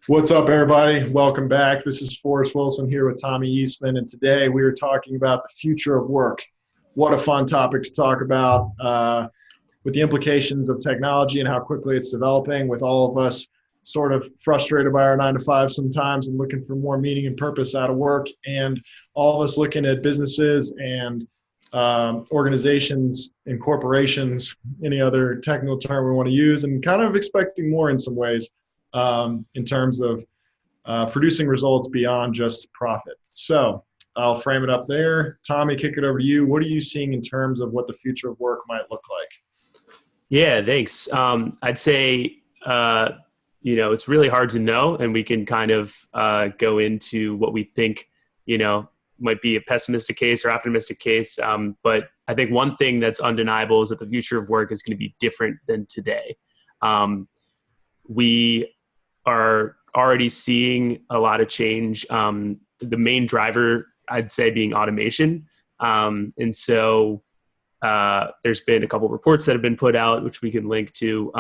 What's up, everybody? Welcome back. This is Forrest Wilson here with Tommy Eastman, and today we are talking about the future of work. What a fun topic to talk about with the implications of technology and how quickly it's developing, with all of us sort of frustrated by our 9 to 5 sometimes and looking for more meaning and purpose out of work, and all of us looking at businesses and organizations and corporations, any other technical term we want to use, and kind of expecting more in some ways in terms of producing results beyond just profit. So I'll frame it up there. Tommy, kick it over to you. What are you seeing in terms of what the future of work might look like? Yeah, thanks. I'd say, it's really hard to know, and we can kind of go into what we think, might be a pessimistic case or optimistic case. But I think one thing that's undeniable is that the future of work is going to be different than today. We are already seeing a lot of change. The main driver, I'd say, being automation. And so there's been a couple of reports that have been put out, which we can link to,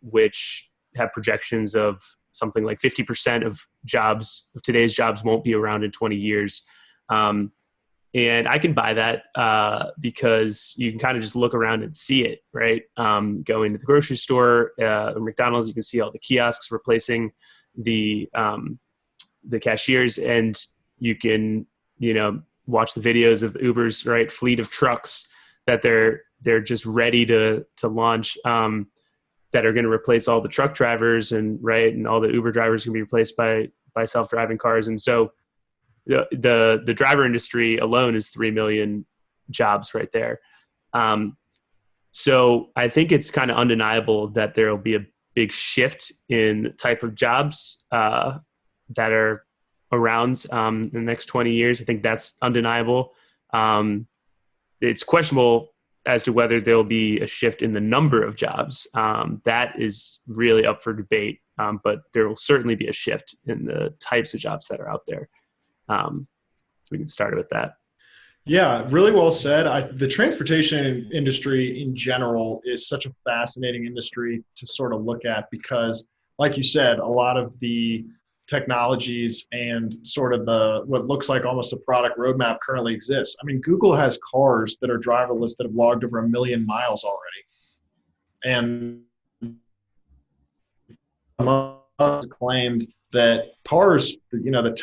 which have projections of something like 50% of today's jobs won't be around in 20 years. And I can buy that because you can kind of just look around and see it, right? Going to the grocery store, or McDonald's, you can see all the kiosks replacing the cashiers, and you can, watch the videos of Uber's fleet of trucks that they're just ready to launch, that are going to replace all the truck drivers and all the Uber drivers can be replaced by self-driving cars. And so the driver industry alone is 3 million jobs right there. So I think it's kind of undeniable that there will be a big shift in the type of jobs that are around in the next 20 years. I think that's undeniable. It's questionable as to whether there'll be a shift in the number of jobs. That is really up for debate, but there will certainly be a shift in the types of jobs that are out there. So we can start with that. Yeah, really well said. The transportation industry in general is such a fascinating industry to sort of look at because, like you said, a lot of the technologies and sort of what looks like almost a product roadmap currently exists. I mean, Google has cars that are driverless that have logged over 1 million miles already. And Musk claimed that cars, that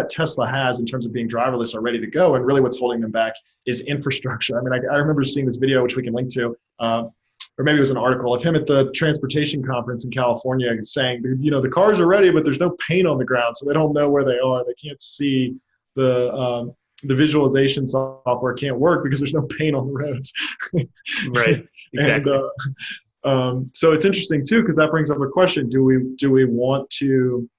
Tesla has in terms of being driverless are ready to go. And really what's holding them back is infrastructure. I mean, I remember seeing this video, which we can link to, or maybe it was an article of him at the transportation conference in California saying, the cars are ready, but there's no paint on the ground. So they don't know where they are. They can't see the visualization software can't work because there's no paint on the roads. Right. Exactly. So it's interesting too, because that brings up a question. Do we want to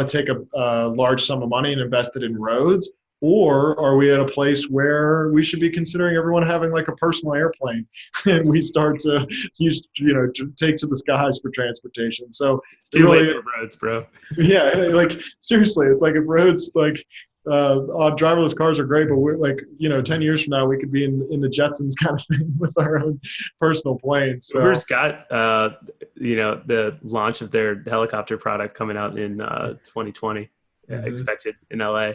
take a large sum of money and invest it in roads, or are we at a place where we should be considering everyone having like a personal airplane and we start to take to the skies for transportation? So it's too late for roads, bro. Yeah, like seriously, it's like if roads driverless cars are great, but we're 10 years from now we could be in the Jetsons kind of thing with our own personal planes. So. Uber's got the launch of their helicopter product coming out in 2020, expected in LA.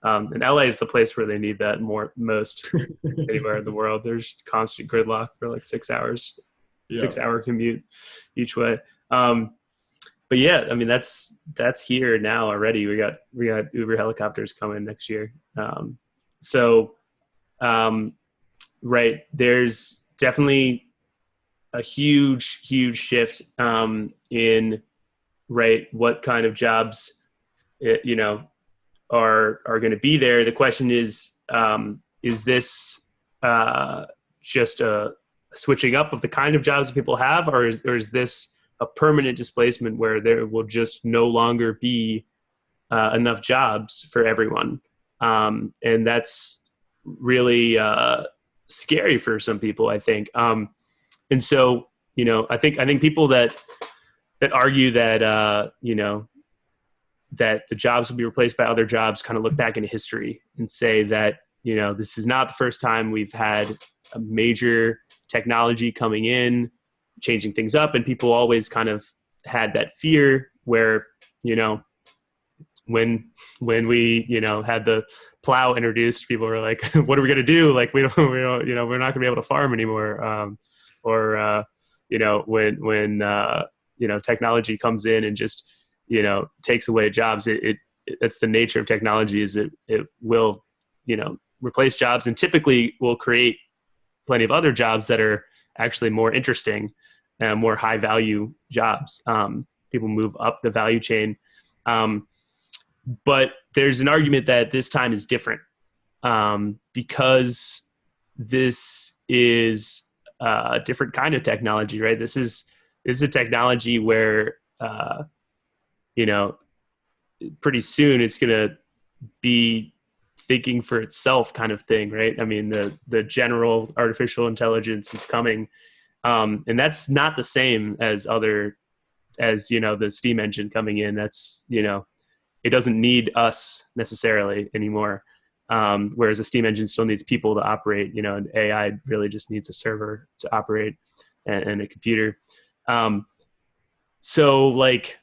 And LA is the place where they need that most anywhere in the world. There's constant gridlock for like 6 hours, 6-hour commute each way. But yeah, I mean that's here now already. We got Uber helicopters coming next year. There's definitely a huge shift in what kind of jobs are going to be there. The question is this just a switching up of the kind of jobs that people have, or is this a permanent displacement where there will just no longer be enough jobs for everyone? And that's really scary for some people, I think. And so, I think people that argue that, that the jobs will be replaced by other jobs kind of look back into history and say that, this is not the first time we've had a major technology coming in, changing things up. And people always kind of had that fear, where, you know, when we, you know, had the plow introduced, people were like, what are we going to do? Like, we don't, you know, we're not going to be able to farm anymore. You know, when you know, technology comes in and just, you know, takes away jobs, that's the nature of technology, is it will, you know, replace jobs, and typically will create plenty of other jobs that are actually more interesting and more high value jobs. People move up the value chain. But there's an argument that this time is different, because this is a different kind of technology, right? This is a technology where, you know, pretty soon it's going to be thinking for itself kind of thing, right? I mean, the general artificial intelligence is coming, and that's not the same as you know, the steam engine coming in. That's, you know, it doesn't need us necessarily anymore. Whereas a steam engine still needs people to operate, you know, and AI really just needs a server to operate, and a computer. So like,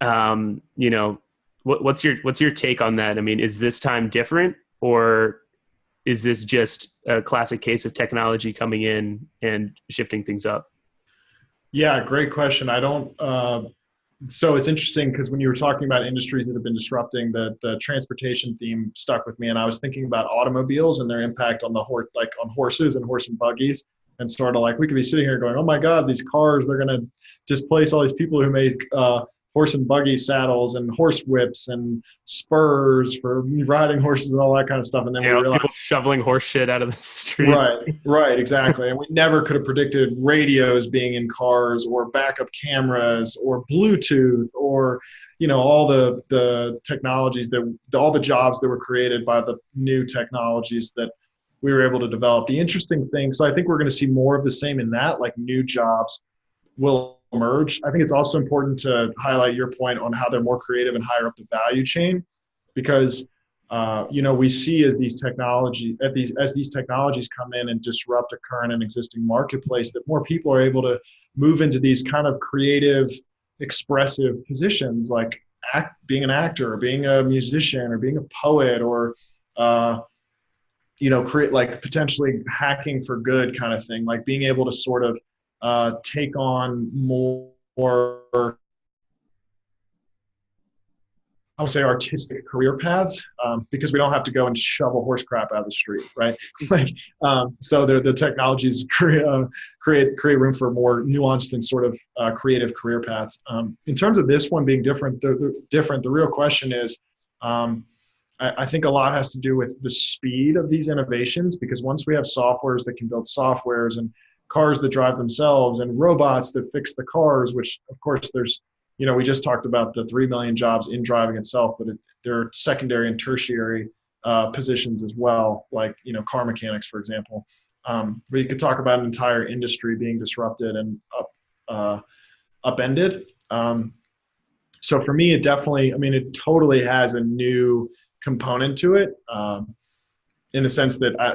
you know, what's your take on that? I mean, is this time different, or is this just a classic case of technology coming in and shifting things up? Yeah, great question. I don't. So it's interesting because when you were talking about industries that have been disrupting, the transportation theme stuck with me, and I was thinking about automobiles and their impact on on horses and horse and buggies, and sort of like we could be sitting here going, oh my God, these cars, they're going to displace all these people who make horse and buggy saddles and horse whips and spurs for riding horses and all that kind of stuff, and then we Yeah, people realized. shoveling horse shit out of the streets. Right, right, exactly. And we never could have predicted radios being in cars, or backup cameras, or Bluetooth, or, you know, all the technologies all the jobs that were created by the new technologies that we were able to develop. The interesting thing, so I think we're going to see more of the same in that, like new jobs will emerge. I think it's also important to highlight your point on how they're more creative and higher up the value chain, because you know, we see as these technologies come in and disrupt a current and existing marketplace, that more people are able to move into these kind of creative, expressive positions, like being an actor, or being a musician, or being a poet, or you know, create, like potentially hacking for good kind of thing, like being able to sort of take on more, I would say, artistic career paths, because we don't have to go and shovel horse crap out of the street, right? Like, so the technologies create room for more nuanced and sort of creative career paths. In terms of this one being different, the real question is, I think a lot has to do with the speed of these innovations, because once we have softwares that can build softwares, and cars that drive themselves, and robots that fix the cars, which of course there's, you know, we just talked about the 3 million jobs in driving itself, but there are secondary and tertiary positions as well, like, you know, car mechanics, for example. But you could talk about an entire industry being disrupted and upended. So for me, it definitely, I mean, it totally has a new component to it, in the sense that I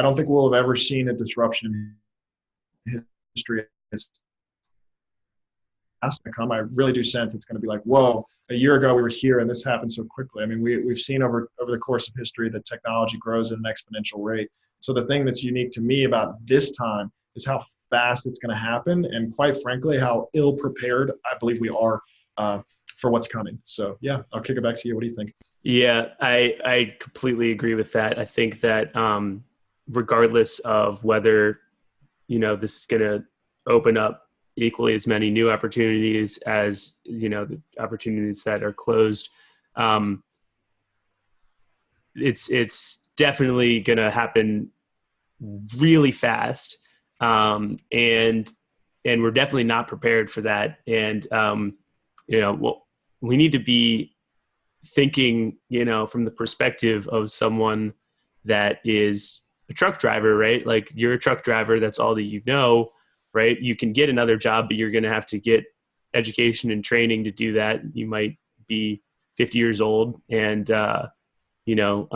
don't think we'll have ever seen a disruption in history as to come. I really do sense it's going to be like, whoa, a year ago we were here and this happened so quickly. I mean, we've seen over the course of history that technology grows at an exponential rate. So the thing that's unique to me about this time is how fast it's going to happen, and quite frankly, how ill prepared I believe we are for what's coming. So yeah, I'll kick it back to you. What do you think? Yeah, I completely agree with that. I think that regardless of whether, you know, this is going to open up equally as many new opportunities as, you know, the opportunities that are closed, it's definitely going to happen really fast, and we're definitely not prepared for that. And you know, well, we need to be thinking, you know, from the perspective of someone that is a truck driver, right? Like, you're a truck driver, that's all that you know, right? You can get another job, but you're going to have to get education and training to do that. You might be 50 years old, and you know,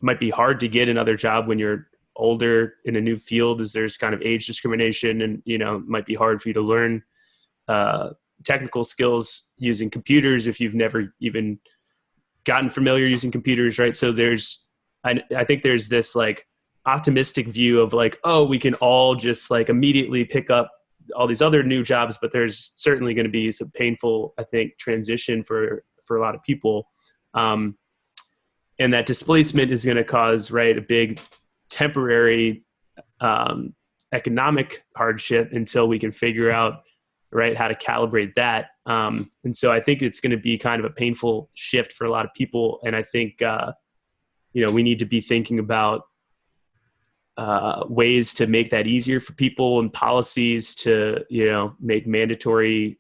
might be hard to get another job when you're older in a new field, as there's kind of age discrimination, and, you know, it might be hard for you to learn technical skills using computers if you've never even gotten familiar using computers, right? So I think there's this like optimistic view of like, oh, we can all just like immediately pick up all these other new jobs, but there's certainly going to be some painful, I think, transition for a lot of people. And that displacement is going to cause, right, a big temporary economic hardship until we can figure out, right, how to calibrate that. And so I think it's going to be kind of a painful shift for a lot of people. And I think, we need to be thinking about ways to make that easier for people and policies to, make mandatory,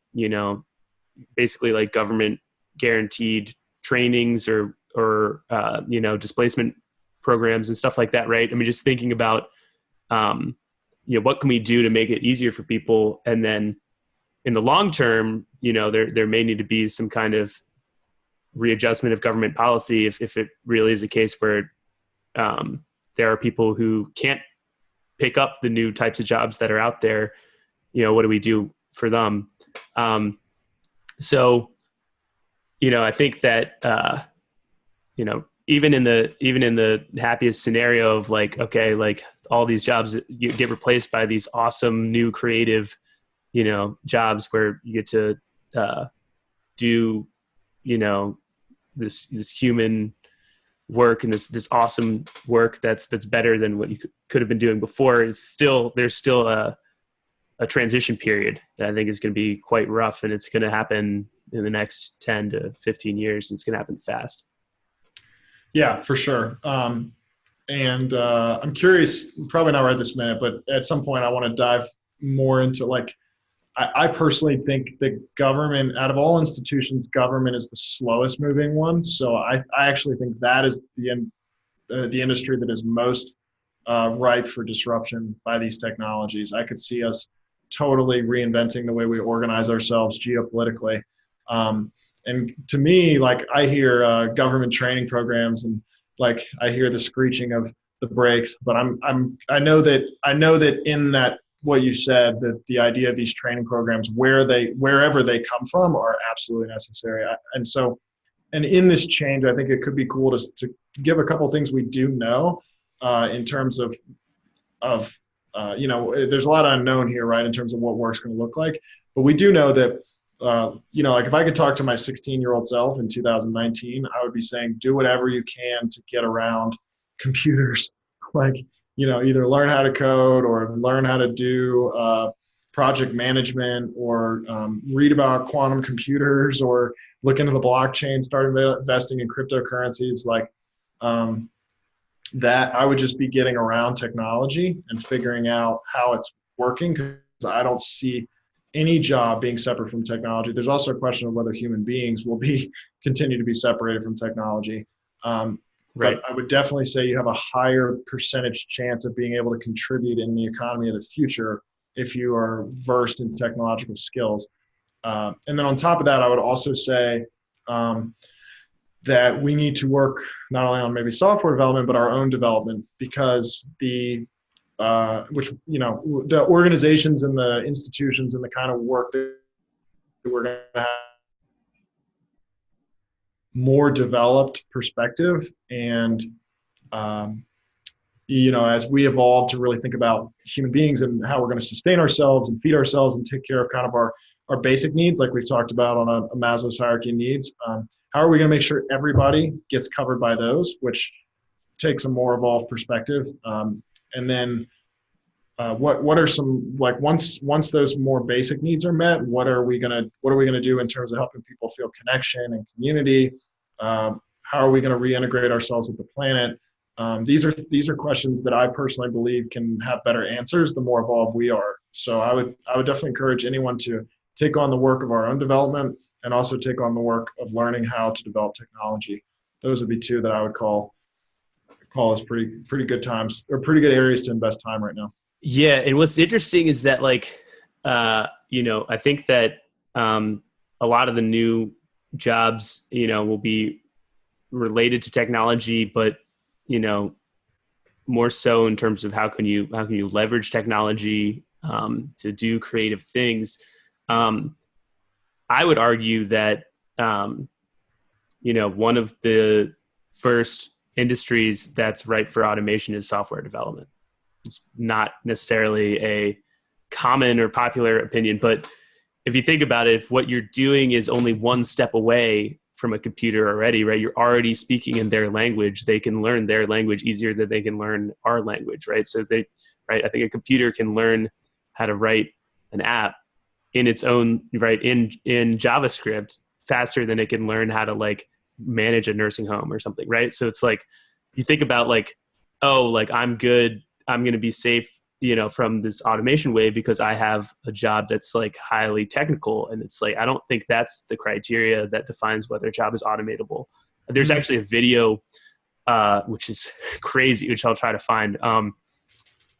basically like government guaranteed trainings or displacement programs and stuff like that. Right. I mean, just thinking about, what can we do to make it easier for people? And then in the long term, there may need to be some kind of readjustment of government policy if it really is a case where there are people who can't pick up the new types of jobs that are out there. What do we do for them? So, I think that, even in the happiest scenario of like, okay, like all these jobs get replaced by these awesome new creative, jobs where you get to do, this human work and this awesome work that's better than what you could have been doing before. There's still a transition period that I think is going to be quite rough, and it's going to happen in the next 10 to 15 years, and it's going to happen fast. Yeah, for sure. And I'm curious, probably not right this minute, but at some point I want to dive more into like, I personally think the government, out of all institutions, government is the slowest moving one. So I actually think that is the industry that is most ripe for disruption by these technologies. I could see us totally reinventing the way we organize ourselves geopolitically. And to me, like I hear government training programs and like I hear the screeching of the brakes, but I know that in that, what you said, that the idea of these training programs, wherever they come from, are absolutely necessary. And in this change, I think it could be cool to give a couple of things we do know in terms of there's a lot of unknown here, right, in terms of what work's going to look like. But we do know that, like if I could talk to my 16-year-old self in 2019, I would be saying, do whatever you can to get around computers, like, either learn how to code or learn how to do project management or read about quantum computers or look into the blockchain, start investing in cryptocurrencies. Like that, I would just be getting around technology and figuring out how it's working, because I don't see any job being separate from technology. There's also a question of whether human beings will continue to be separated from technology. Right. But I would definitely say you have a higher percentage chance of being able to contribute in the economy of the future if you are versed in technological skills. And then on top of that, I would also say that we need to work not only on maybe software development, but our own development, because the organizations and the institutions and the kind of work that we're going to have more developed perspective. And, as we evolve to really think about human beings and how we're going to sustain ourselves and feed ourselves and take care of kind of our basic needs, like we've talked about on a Maslow's hierarchy of needs, how are we going to make sure everybody gets covered by those, which takes a more evolved perspective. And then what are some, like, once those more basic needs are met, what are we going to do in terms of helping people feel connection and community? How are we going to reintegrate ourselves with the planet? These are questions that I personally believe can have better answers the more evolved we are. So I would definitely encourage anyone to take on the work of our own development and also take on the work of learning how to develop technology. Those would be two that I would call as pretty good times, or pretty good areas to invest time right now. Yeah. And what's interesting is that, like, I think that a lot of the new jobs, will be related to technology, but, more so in terms of how can you leverage technology to do creative things. I would argue that, one of the first industries that's ripe for automation is software development. It's not necessarily a common or popular opinion, but if you think about it, if what you're doing is only one step away from a computer already, right? You're already speaking in their language. They can learn their language easier than they can learn our language, right? I think a computer can learn how to write an app in its own, right, in JavaScript faster than it can learn how to like manage a nursing home or something, right? So it's like, you think about like, oh, like I'm good, I'm going to be safe, from this automation wave because I have a job that's like highly technical. And it's like, I don't think that's the criteria that defines whether a job is automatable. There's actually a video, which is crazy, which I'll try to find.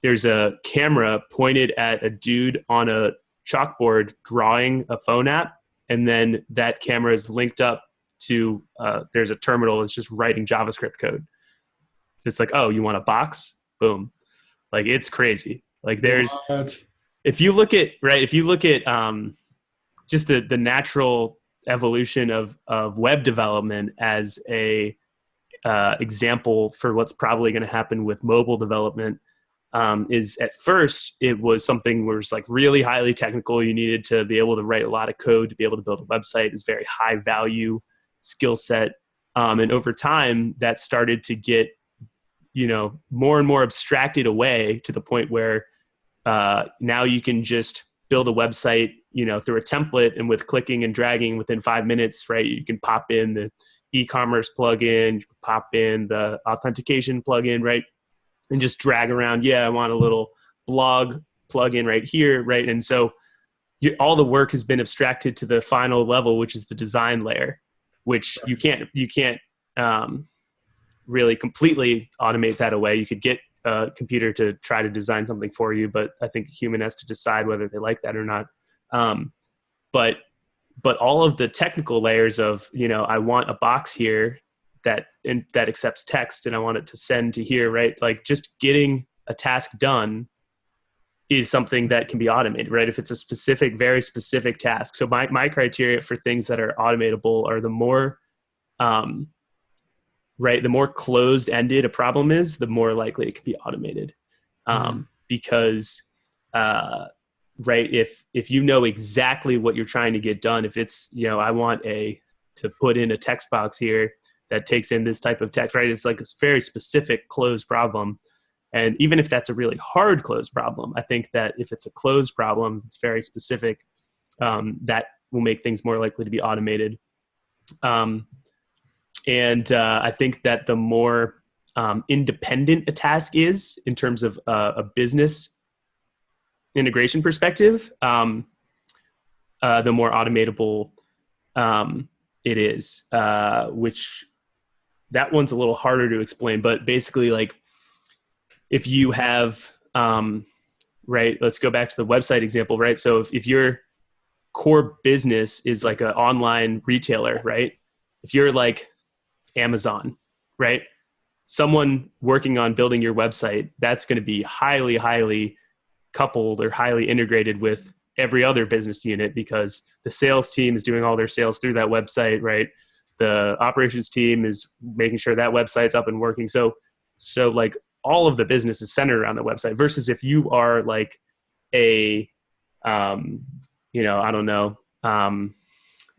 There's a camera pointed at a dude on a chalkboard drawing a phone app. And then that camera is linked up to, there's a terminal that's just writing JavaScript code. So it's like, oh, you want a box? Boom. Like, it's crazy. Like if you look at just the natural evolution of web development as a example for what's probably going to happen with mobile development, is at first it was something where it's like really highly technical. You needed to be able to write a lot of code to be able to build a website. It's very high value skill set. And over time that started to get, more and more abstracted away to the point where now you can just build a website, through a template, and with clicking and dragging within 5 minutes, right? You can pop in the e-commerce plugin, you can pop in the authentication plugin, right? And just drag around. Yeah, I want a little blog plugin right here, right? And so all the work has been abstracted to the final level, which is the design layer, which you can't really completely automate that away. You could get a computer to try to design something for you, but I think a human has to decide whether they like that or not. But all of the technical layers of, I want a box here that accepts text and I want it to send to here, right? Like, just getting a task done is something that can be automated, right? If it's a very specific task. So my criteria for things that are automatable are the more, the more closed-ended a problem is, the more likely it can be automated. Because, if you know exactly what you're trying to get done, if it's, I want to put in a text box here that takes in this type of text, right? It's like a very specific closed problem. And even if that's a really hard closed problem, I think that if it's a closed problem, it's very specific, that will make things more likely to be automated. And I think that the more independent a task is in terms of a business integration perspective, the more automatable it is, which that one's a little harder to explain. But basically, like, if you have, let's go back to the website example, right? So if your core business is like an online retailer, right? If you're like Amazon, right? Someone working on building your website, that's going to be highly, highly coupled or highly integrated with every other business unit, because the sales team is doing all their sales through that website, right? The operations team is making sure that website's up and working. So like, all of the business is centered around the website, versus if you are like a, I don't know,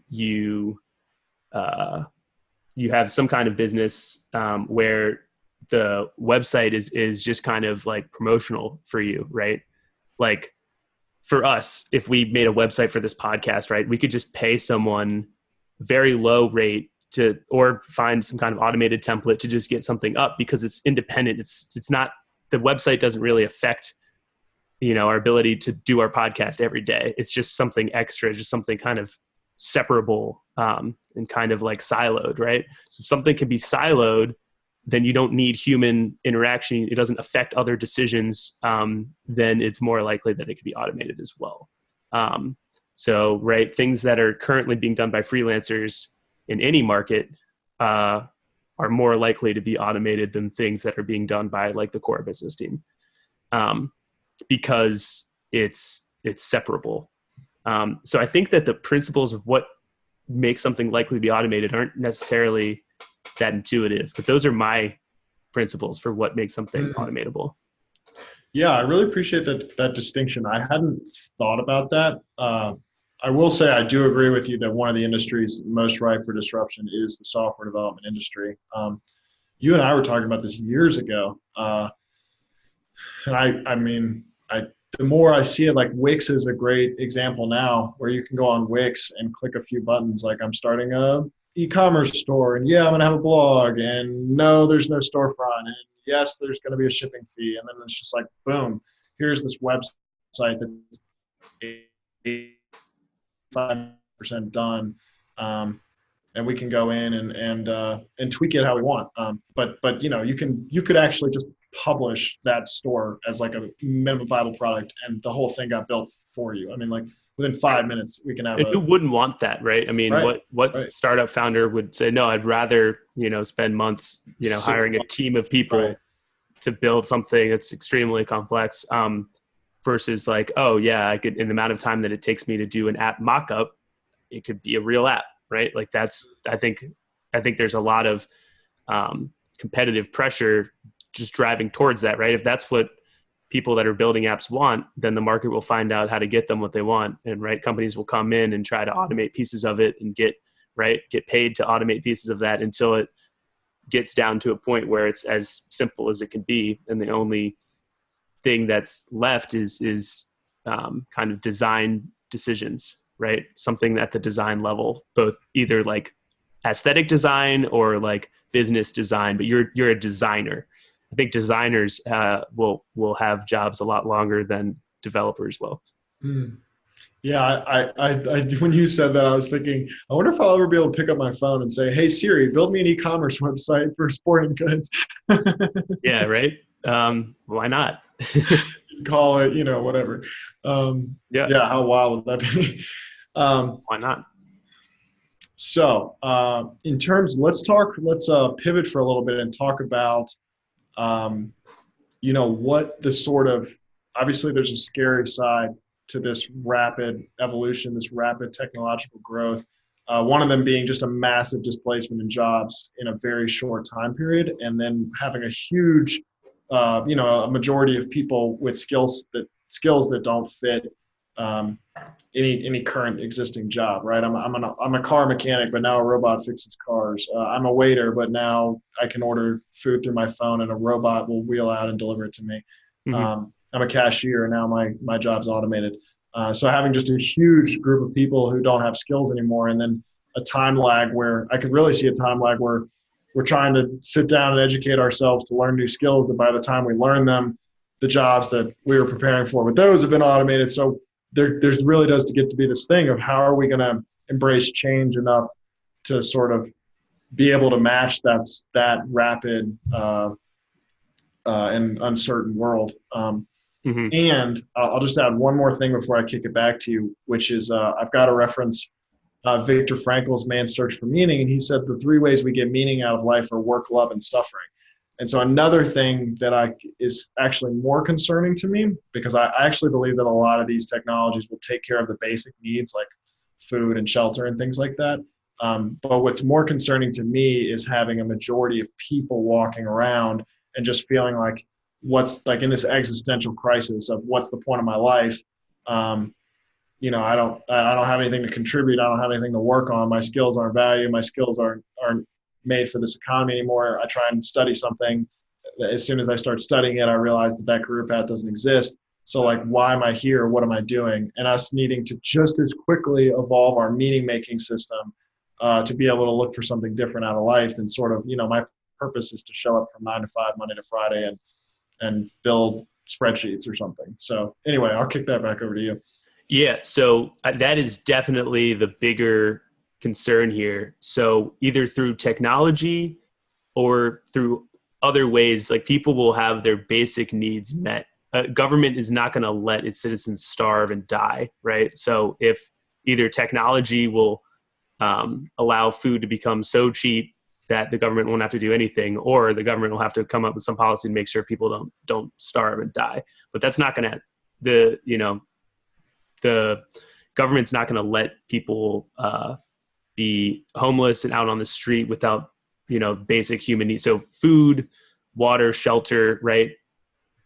you have some kind of business where the website is just kind of like promotional for you, right? Like, for us, if we made a website for this podcast, right, we could just pay someone very low rate or find some kind of automated template to just get something up, because it's independent. It's not, the website doesn't really affect, our ability to do our podcast every day. It's just something extra, just something kind of separable, and kind of like siloed, right? So if something can be siloed, then you don't need human interaction. It doesn't affect other decisions. Then it's more likely that it could be automated as well. So, right, things that are currently being done by freelancers in any market are more likely to be automated than things that are being done by like the core business team, because it's separable. So I think that the principles of what makes something likely to be automated aren't necessarily that intuitive, but those are my principles for what makes something automatable. Yeah, I really appreciate that distinction. I hadn't thought about that. I will say I do agree with you that one of the industries most ripe for disruption is the software development industry. You and I were talking about this years ago, and I mean, the more I see it, like Wix is a great example now, where you can go on Wix and click a few buttons, like I'm starting a e-commerce store, and yeah, I'm gonna have a blog, and no, there's no storefront, and yes, there's gonna be a shipping fee, and then it's just like boom, here's this website that's 85% done. And we can go in and tweak it how we want. But you could actually just publish that store as like a minimum viable product, and the whole thing got built for you. I mean, like within 5 minutes, we can have And who wouldn't want that, right? I mean, right, what right. startup founder would say, no, I'd rather, spend months, hiring a team of people right. to build something that's extremely complex, versus like, oh yeah, I could, in the amount of time that it takes me to do an app mock-up, it could be a real app, right? Like I think there's a lot of competitive pressure just driving towards that, right? If that's what people that are building apps want, then the market will find out how to get them what they want. And right, companies will come in and try to automate pieces of it and get paid to automate pieces of that until it gets down to a point where it's as simple as it can be. And the only thing that's left is kind of design decisions, right? Something at the design level, both either like aesthetic design or like business design, but you're a designer. I think designers will have jobs a lot longer than developers will. Yeah, when you said that, I was thinking, I wonder if I'll ever be able to pick up my phone and say, "Hey Siri, build me an e-commerce website for sporting goods." Yeah, right. Why not? Call it, whatever. Yeah. Yeah, how wild would that be? Why not? So, in terms, let's pivot for a little bit and talk about, what the sort of, obviously there's a scary side to this rapid evolution, this rapid technological growth. One of them being just a massive displacement in jobs in a very short time period, and then having a huge, a majority of people with skills that don't fit any current existing job, right? I'm a car mechanic, but now a robot fixes cars. I'm a waiter, but now I can order food through my phone and a robot will wheel out and deliver it to me. Mm-hmm. I'm a cashier, and now my job's automated. So having just a huge group of people who don't have skills anymore, and then a time lag where I could really see a time lag where we're trying to sit down and educate ourselves to learn new skills that by the time we learn them, the jobs that we were preparing for with those have been automated. So there's really does get to be this thing of how are we going to embrace change enough to sort of be able to match that rapid and uncertain world. And I'll just add one more thing before I kick it back to you, which is I've got to reference Viktor Frankl's Man's Search for Meaning. And he said the 3 ways we get meaning out of life are work, love, and suffering. And so another thing that is actually more concerning to me, because I actually believe that a lot of these technologies will take care of the basic needs like food and shelter and things like that. But what's more concerning to me is having a majority of people walking around and just feeling like what's like in this existential crisis of what's the point of my life. I don't have anything to contribute. I don't have anything to work on. My skills aren't valued. My skills aren't made for this economy anymore. I try and study something. As soon as I start studying it, I realize that career path doesn't exist. So like, why am I here? What am I doing? And us needing to just as quickly evolve our meaning making system to be able to look for something different out of life than sort of, my purpose is to show up from 9 to 5, Monday to Friday and build spreadsheets or something. So anyway, I'll kick that back over to you. Yeah. So that is definitely the bigger concern here. So either through technology or through other ways, like people will have their basic needs met. Government is not going to let its citizens starve and die, right? So if either technology will allow food to become so cheap that the government won't have to do anything, or the government will have to come up with some policy to make sure people don't starve and die. But that's not going to the government's not going to let people be homeless and out on the street without, basic human needs. So food, water, shelter, right?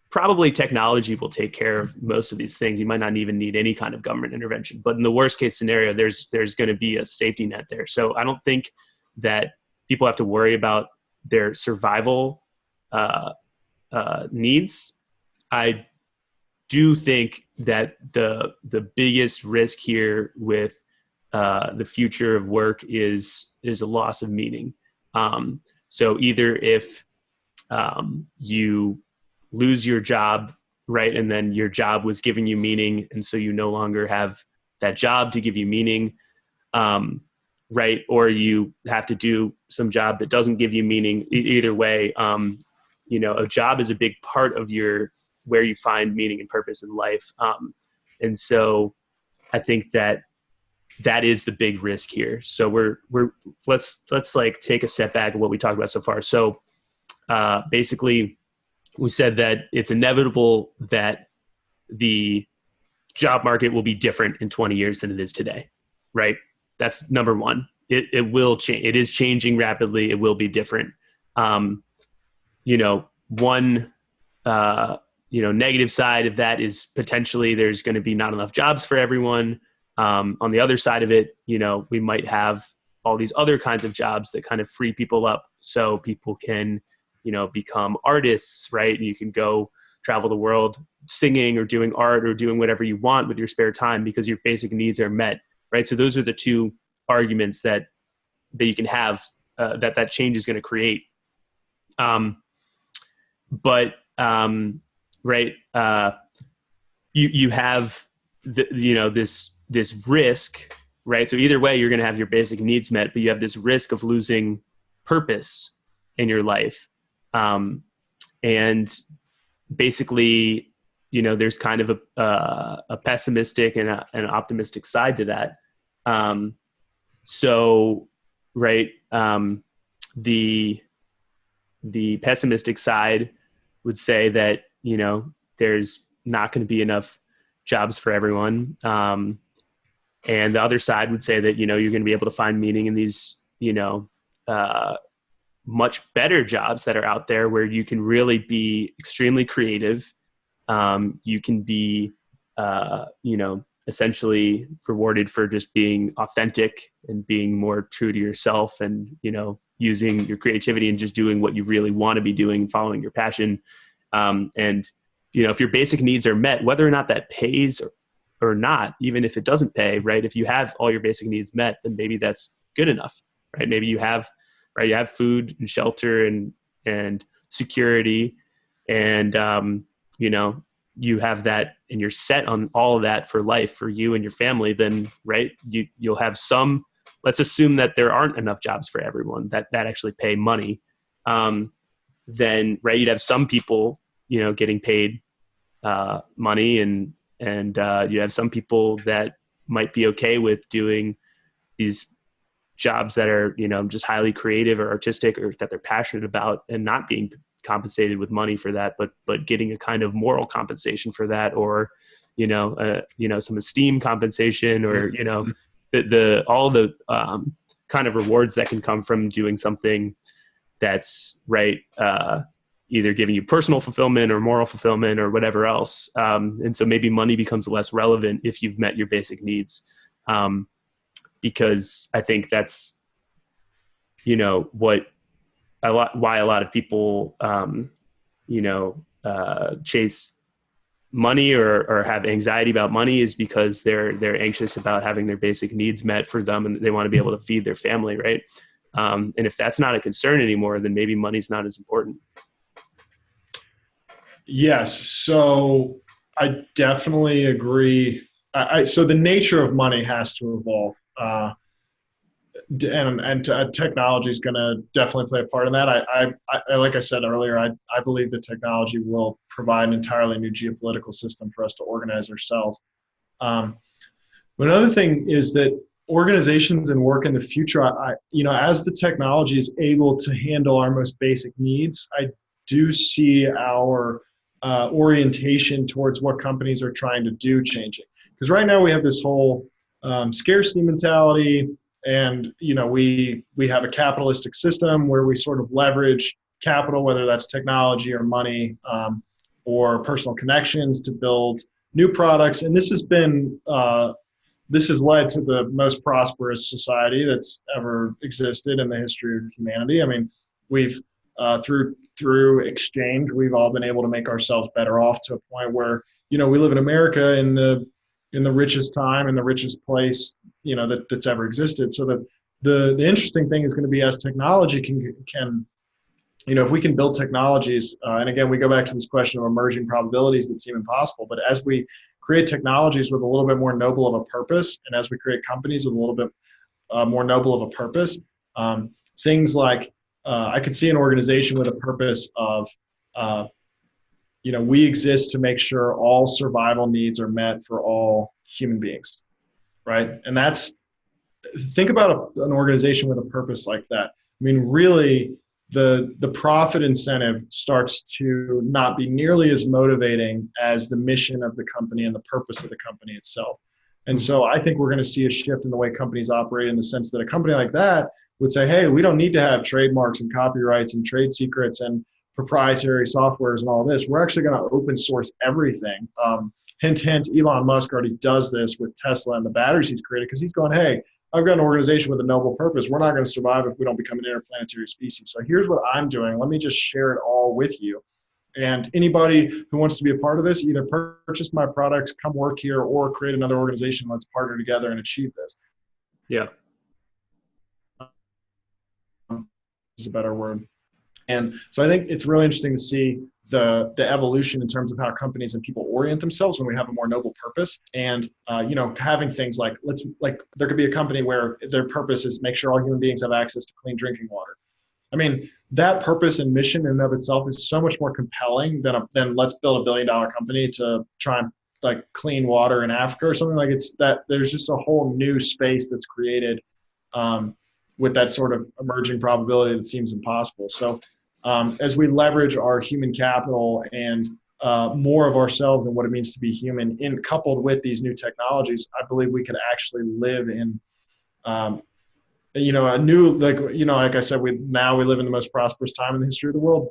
Probably technology will take care of most of these things. You might not even need any kind of government intervention. But in the worst case scenario, there's going to be a safety net there. So I don't think that people have to worry about their survival needs. I do think that the biggest risk here with the future of work is a loss of meaning. So either if you lose your job, right, and then your job was giving you meaning, and so you no longer have that job to give you meaning, right, or you have to do some job that doesn't give you meaning. Either way, a job is a big part of where you find meaning and purpose in life, and so I think that is the big risk here. So let's like take a step back of what we talked about so far. So basically, we said that it's inevitable that the job market will be different in 20 years than it is today, right? That's number one. It will change. It is changing rapidly. It will be different. One negative side of that is potentially there's going to be not enough jobs for everyone. On the other side of it, we might have all these other kinds of jobs that kind of free people up so people can, become artists, right? You can go travel the world singing or doing art or doing whatever you want with your spare time because your basic needs are met, right? So those are the two arguments that you can have that change is going to create. Right. You have this risk, right? So either way, you're going to have your basic needs met, but you have this risk of losing purpose in your life. And basically, there's kind of a pessimistic and an optimistic side to that. Right. The pessimistic side would say that, there's not going to be enough jobs for everyone. And the other side would say that, you're going to be able to find meaning in these, much better jobs that are out there where you can really be extremely creative. You can be, essentially rewarded for just being authentic and being more true to yourself and, using your creativity and just doing what you really want to be doing, following your passion. And, if your basic needs are met, whether or not that pays or not, even if it doesn't pay, right? If you have all your basic needs met, then maybe that's good enough, right? Maybe you have food and shelter and security and, you have that and you're set on all of that for life for you and your family, then, right, you'll have some, let's assume that there aren't enough jobs for everyone that actually pay money. Then, right, you'd have some people, getting paid money and you have some people that might be okay with doing these jobs that are, just highly creative or artistic or that they're passionate about and not being compensated with money for that, but getting a kind of moral compensation for that, or, some esteem compensation, or, all the kind of rewards that can come from doing something that's right. Either giving you personal fulfillment or moral fulfillment or whatever else. And so maybe money becomes less relevant if you've met your basic needs. Because I think that's, why a lot of people, chase money or have anxiety about money is because they're anxious about having their basic needs met for them and they want to be able to feed their family. Right. And if that's not a concern anymore, then maybe money's not as important. Yes. So I definitely agree. So the nature of money has to evolve. And technology is going to definitely play a part in that. I like I said earlier, I believe that technology will provide an entirely new geopolitical system for us to organize ourselves. But another thing is that organizations and work in the future, as the technology is able to handle our most basic needs, I do see our orientation towards what companies are trying to do changing. Because right now we have this whole scarcity mentality, and we have a capitalistic system where we sort of leverage capital, whether that's technology or money, or personal connections, to build new products. And this has led to the most prosperous society that's ever existed in the history of humanity. I mean, we've through exchange, we've all been able to make ourselves better off, to a point where we live in America in the richest time, in the richest place that's ever existed. So that the interesting thing is going to be, as technology can if we can build technologies, and again, we go back to this question of emerging probabilities that seem impossible, but as we create technologies with a little bit more noble of a purpose, and as we create companies with a little bit more noble of a purpose, things like I could see an organization with a purpose of, we exist to make sure all survival needs are met for all human beings, right? And think about an organization with a purpose like that. I mean, really, the profit incentive starts to not be nearly as motivating as the mission of the company and the purpose of the company itself. And so I think we're going to see a shift in the way companies operate, in the sense that a company like that would say, hey, we don't need to have trademarks and copyrights and trade secrets and proprietary softwares and all this. We're actually going to open source everything. Hint, hint, Elon Musk already does this with Tesla and the batteries he's created, because he's going, hey, I've got an organization with a noble purpose. We're not going to survive if we don't become an interplanetary species. So here's what I'm doing. Let me just share it all with you. And anybody who wants to be a part of this, either purchase my products, come work here, or create another organization. Let's partner together and achieve this. Yeah. Is a better word. And so I think it's really interesting to see the evolution in terms of how companies and people orient themselves when we have a more noble purpose. And having things like there could be a company where their purpose is make sure all human beings have access to clean drinking water. I mean, that purpose and mission in and of itself is so much more compelling than let's build $1 billion company to try and clean water in Africa or something. Like, it's that there's just a whole new space that's created with that sort of emerging probability that seems impossible. So as we leverage our human capital and more of ourselves and what it means to be human, coupled with these new technologies, I believe we could actually live in a new, like I said, we live in the most prosperous time in the history of the world.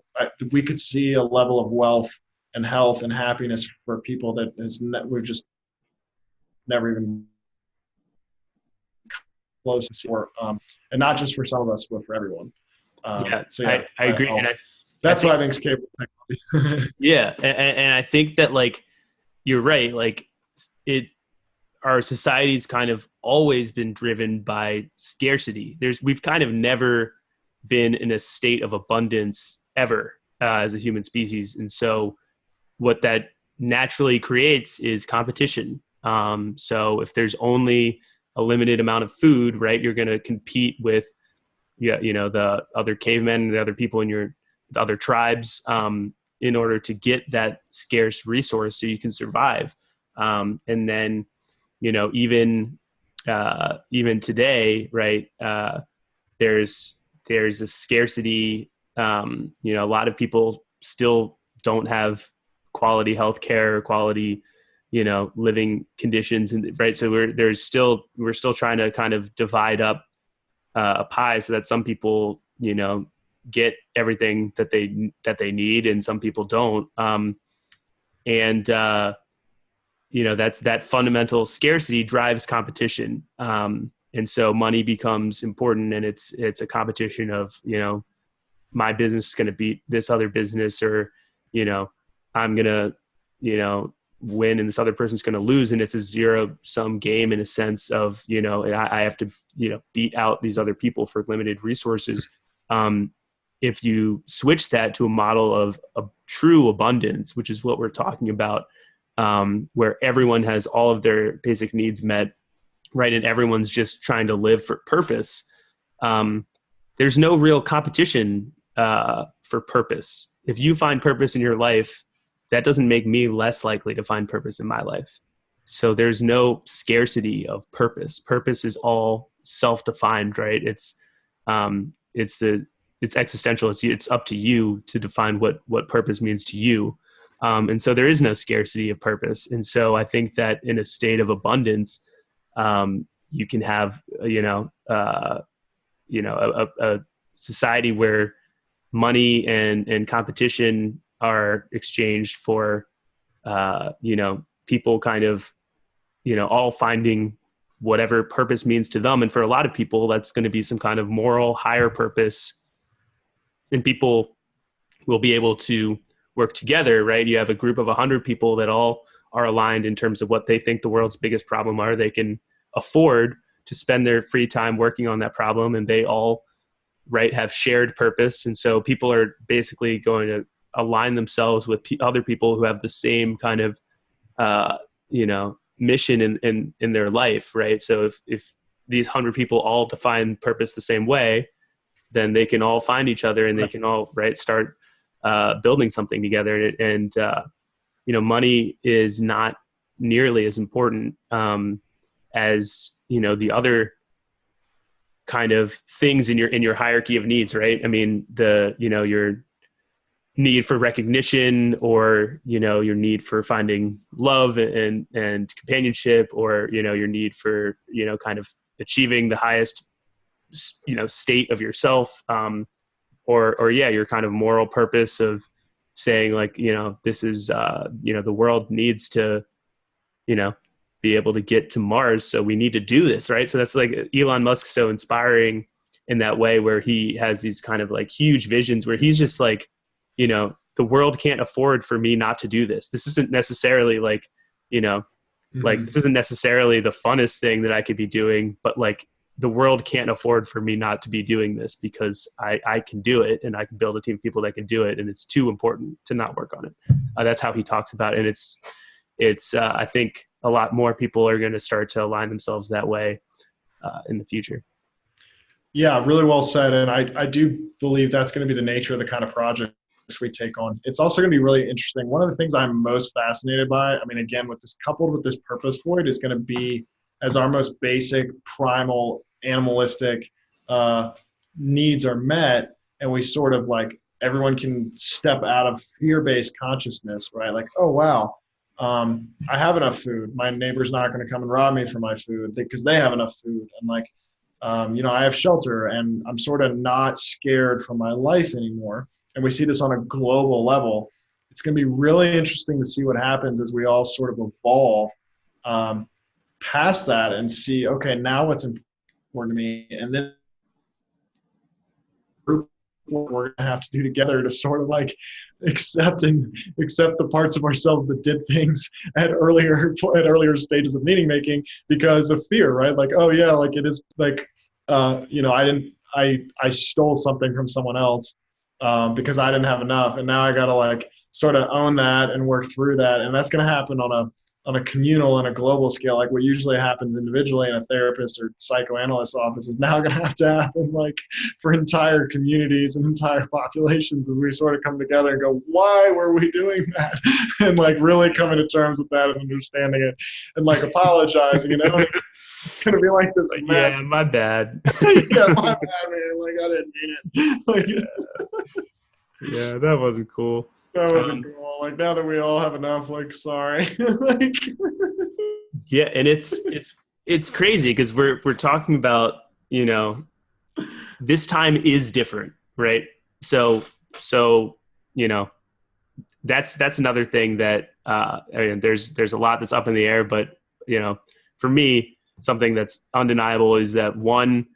We could see a level of wealth and health and happiness for people that we've just never even close to see, and not just for some of us, but for everyone. I agree. That's what I think is capable technology. Yeah, and I think that you're right. Our society's kind of always been driven by scarcity. We've kind of never been in a state of abundance ever as a human species, and so what that naturally creates is competition. So if there's only a limited amount of food, right, you're going to compete with the other cavemen and the other people in the other tribes in order to get that scarce resource so you can survive. And then even today, right, there's a scarcity. A lot of people still don't have quality healthcare, quality living conditions, and right. So we're still trying to kind of divide up a pie so that some people get everything that they need and some people don't. That's that fundamental scarcity drives competition. And so money becomes important, and it's a competition of, my business is going to beat this other business, or, I'm going to, win and this other person's going to lose. And it's a zero sum game in a sense of, I have to, beat out these other people for limited resources. If you switch that to a model of a true abundance, which is what we're talking about, where everyone has all of their basic needs met, right, and everyone's just trying to live for purpose, there's no real competition for purpose. If you find purpose in your life, that doesn't make me less likely to find purpose in my life. So there's no scarcity of purpose. Purpose is all self-defined, right? It's existential. It's up to you to define what purpose means to you. And so there is no scarcity of purpose. And so I think that in a state of abundance, You can have, a society where money and competition are exchanged for, people kind of, all finding whatever purpose means to them. And for a lot of people, that's going to be some kind of moral higher purpose, and people will be able to work together, right? You have a group of 100 people that all are aligned in terms of what they think the world's biggest problem are. They can afford to spend their free time working on that problem, and they all, right, have shared purpose. And so people are basically going to align themselves with other people who have the same kind of, mission in their life, right? So if these 100 people all define purpose the same way, then they can all find each other, and they can all, right, start building something together. And money is not nearly as important as, the other kind of things in your hierarchy of needs, right? I mean, your need for recognition, or, your need for finding love and companionship, or, your need for, kind of achieving the highest, state of yourself, or your kind of moral purpose of saying, like, this is, the world needs to, be able to get to Mars. So we need to do this, right? So that's like Elon Musk's so inspiring in that way, where he has these kind of like huge visions where he's just like, the world can't afford for me not to do this. This isn't necessarily like, like this isn't necessarily the funnest thing that I could be doing, but like the world can't afford for me not to be doing this, because I can do it, and I can build a team of people that can do it. And it's too important to not work on it. That's how he talks about it. And it's I think a lot more people are going to start to align themselves that way in the future. Yeah, really well said. And I do believe that's going to be the nature of the kind of projects we take on. It's also going to be really interesting. One of the things I'm most fascinated by, I mean, again, with this coupled with this purpose void, is going to be, as our most basic, primal, animalistic needs are met, and we sort of like, everyone can step out of fear-based consciousness, right? Like, oh, wow, I have enough food. My neighbor's not going to come and rob me for my food because they have enough food. And like, I have shelter, and I'm sort of not scared for my life anymore. And we see this on a global level. It's going to be really interesting to see what happens as we all sort of evolve past that and see, okay, now what's important to me, and then what we're going to have to do together to sort of like accept the parts of ourselves that did things at earlier stages of meaning making because of fear, right? Like, oh yeah, like it is like, I stole something from someone else because I didn't have enough, and now I got to like sort of own that and work through that. And that's going to happen on a communal and a global scale. Like what usually happens individually in a therapist or psychoanalyst office is now going to have to happen like for entire communities and entire populations, as we sort of come together and go, why were we doing that? And like really coming to terms with that and understanding it and like apologizing, it's going to be like this mess. Yeah, my bad. Yeah, my bad, man. Like I didn't mean it. Like, yeah, that wasn't cool. That wasn't cool. Like now that we all have enough, like sorry. Like, yeah, and it's crazy because we're talking about, this time is different, right? So that's another thing that there's a lot that's up in the air, but for me, something that's undeniable is that one,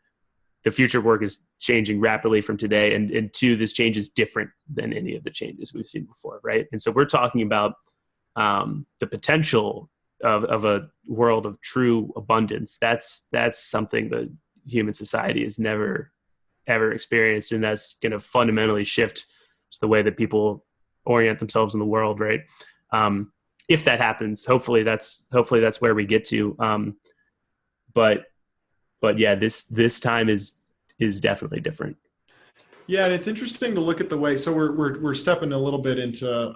the future of work is changing rapidly from today, and two, this change is different than any of the changes we've seen before, right? And so we're talking about the potential of a world of true abundance. That's something that human society has never ever experienced, and that's going to fundamentally shift the way that people orient themselves in the world, right? If that happens, hopefully that's where we get to. But yeah, this time is definitely different. Yeah, and it's interesting to look at the way. So we're stepping a little bit into.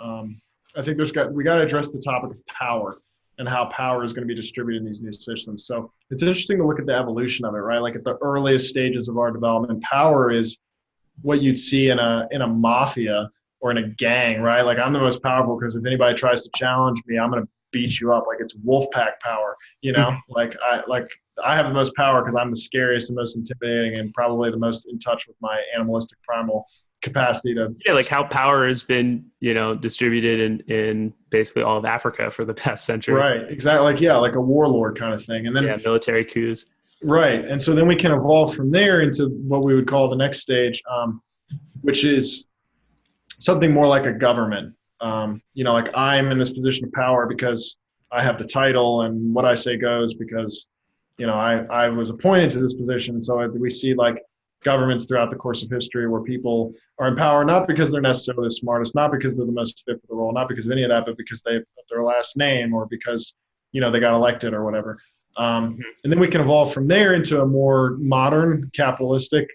I think we got to address the topic of power and how power is going to be distributed in these new systems. So it's interesting to look at the evolution of it, right? Like at the earliest stages of our development, power is what you'd see in a mafia or in a gang, right? Like I'm the most powerful because if anybody tries to challenge me, I'm going to beat you up. Like it's wolf pack power, you know, like I have the most power because I'm the scariest and most intimidating and probably the most in touch with my animalistic primal capacity to. Yeah, like how power has been, distributed in basically all of Africa for the past century. Right. Exactly. Like, yeah, like a warlord kind of thing. And then military coups. Right. And so then we can evolve from there into what we would call the next stage, which is something more like a government. Like I'm in this position of power because I have the title and what I say goes because, I was appointed to this position. And so we see like governments throughout the course of history where people are in power, not because they're necessarily the smartest, not because they're the most fit for the role, not because of any of that, but because they put their last name or because, they got elected or whatever. And then we can evolve from there into a more modern capitalistic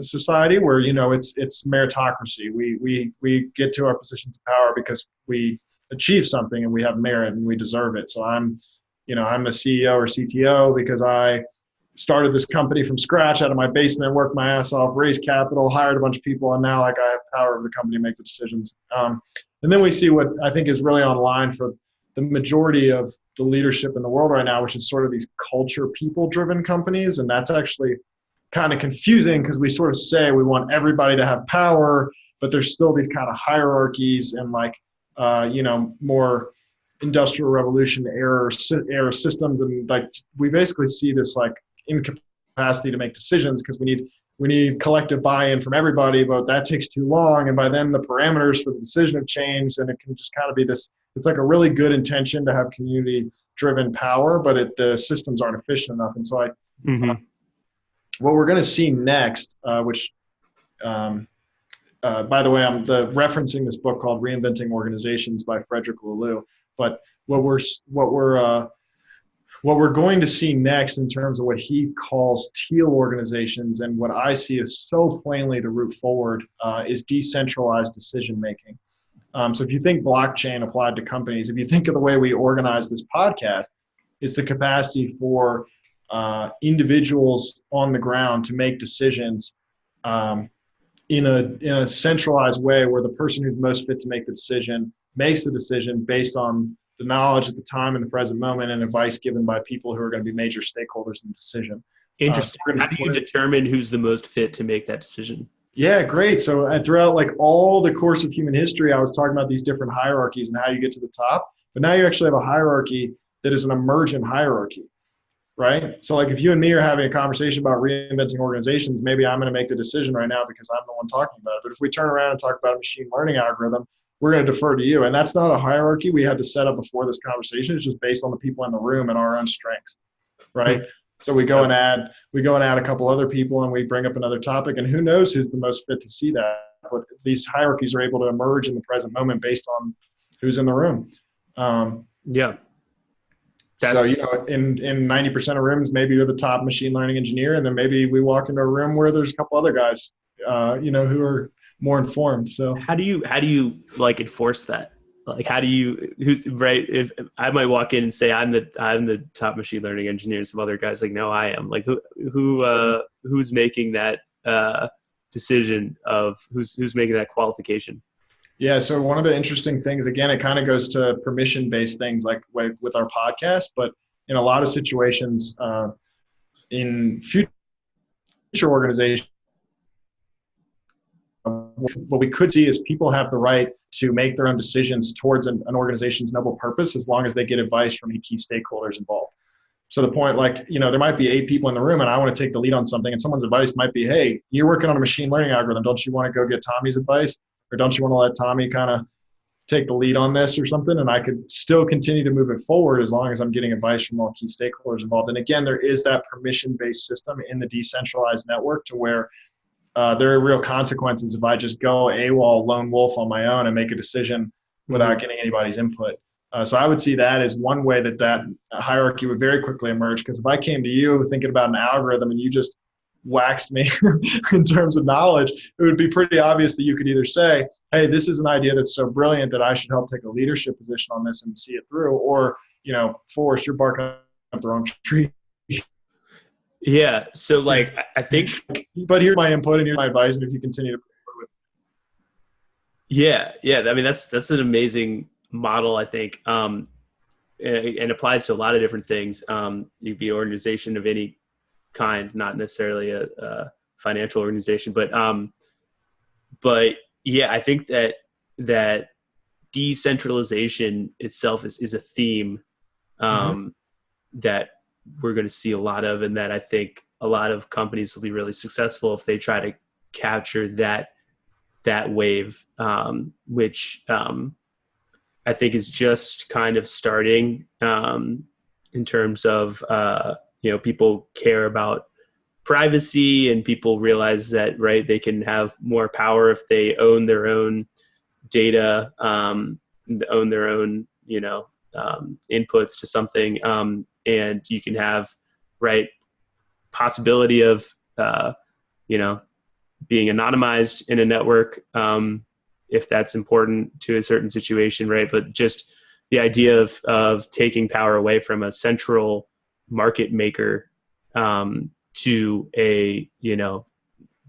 society where it's meritocracy. We get to our positions of power because we achieve something and we have merit and we deserve it. So I'm a CEO or CTO because I started this company from scratch out of my basement, worked my ass off, raised capital, hired a bunch of people, and now like I have power of the company to make the decisions. And then we see what I think is really online for the majority of the leadership in the world right now, which is sort of these culture people driven companies. And that's actually kind of confusing because we sort of say we want everybody to have power, but there's still these kind of hierarchies and like, more industrial revolution era systems. And like, we basically see this like incapacity to make decisions because we need collective buy-in from everybody, but that takes too long. And by then the parameters for the decision have changed and it can just kind of be this, it's like a really good intention to have community driven power, but the systems aren't efficient enough. And so what we're going to see next, which, by the way, I'm referencing this book called Reinventing Organizations by Frederick Laloux. But what we're going to see next in terms of what he calls teal organizations and what I see as so plainly the route forward is decentralized decision making. So if you think blockchain applied to companies, if you think of the way we organize this podcast, it's the capacity for individuals on the ground to make decisions in a centralized way where the person who's most fit to make the decision makes the decision based on the knowledge at the time and the present moment and advice given by people who are going to be major stakeholders in the decision. Interesting. How do you determine who's the most fit to make that decision? Yeah, great. So throughout like all the course of human history, I was talking about these different hierarchies and how you get to the top, but now you actually have a hierarchy that is an emergent hierarchy, right? So like if you and me are having a conversation about reinventing organizations, maybe I'm going to make the decision right now because I'm the one talking about it. But if we turn around and talk about a machine learning algorithm, we're going to defer to you. And that's not a hierarchy we had to set up before this conversation. It's just based on the people in the room and our own strengths, right? So we go and add a couple other people and we bring up another topic and who knows who's the most fit to see that. But these hierarchies are able to emerge in the present moment based on who's in the room. Yeah. So, in 90% of rooms, maybe you're the top machine learning engineer. And then maybe we walk into a room where there's a couple other guys, who are more informed. So how do you like enforce that? Like, who's right? If I might walk in and say, I'm the top machine learning engineer. Some other guys like, no, I am. Like who's making that decision of who's making that qualification? Yeah. So one of the interesting things, again, it kind of goes to permission-based things like with our podcast, but in a lot of situations in future organizations, what we could see is people have the right to make their own decisions towards an organization's noble purpose as long as they get advice from key stakeholders involved. So the point, like, there might be 8 people in the room and I want to take the lead on something and someone's advice might be, hey, you're working on a machine learning algorithm. Don't you want to go get Tommy's advice? Or don't you want to let Tommy kind of take the lead on this or something? And I could still continue to move it forward as long as I'm getting advice from all key stakeholders involved. And again, there is that permission-based system in the decentralized network to where there are real consequences if I just go AWOL lone wolf on my own and make a decision without getting anybody's input. So I would see that as one way that hierarchy would very quickly emerge. Because if I came to you thinking about an algorithm and you just waxed me in terms of knowledge, it would be pretty obvious that you could either say, hey, this is an idea that's so brilliant that I should help take a leadership position on this and see it through. Or, Forrest, you're barking up the wrong tree. Yeah. So like, I think, but here's my input and here's my advice. And if you continue to with yeah. I mean, that's an amazing model, I think. and applies to a lot of different things. You could be an organization of any kind, not necessarily a financial organization, but yeah, I think that decentralization itself is a theme Mm-hmm. that we're going to see a lot of, and that I think a lot of companies will be really successful if they try to capture that wave, which I think is just kind of starting, in terms of people care about privacy, and people realize that, right, they can have more power if they own their own data, own their own inputs to something, and you can have, right, possibility of you know being anonymized in a network, if that's important to a certain situation, right? But just the idea of taking power away from a central market maker, to a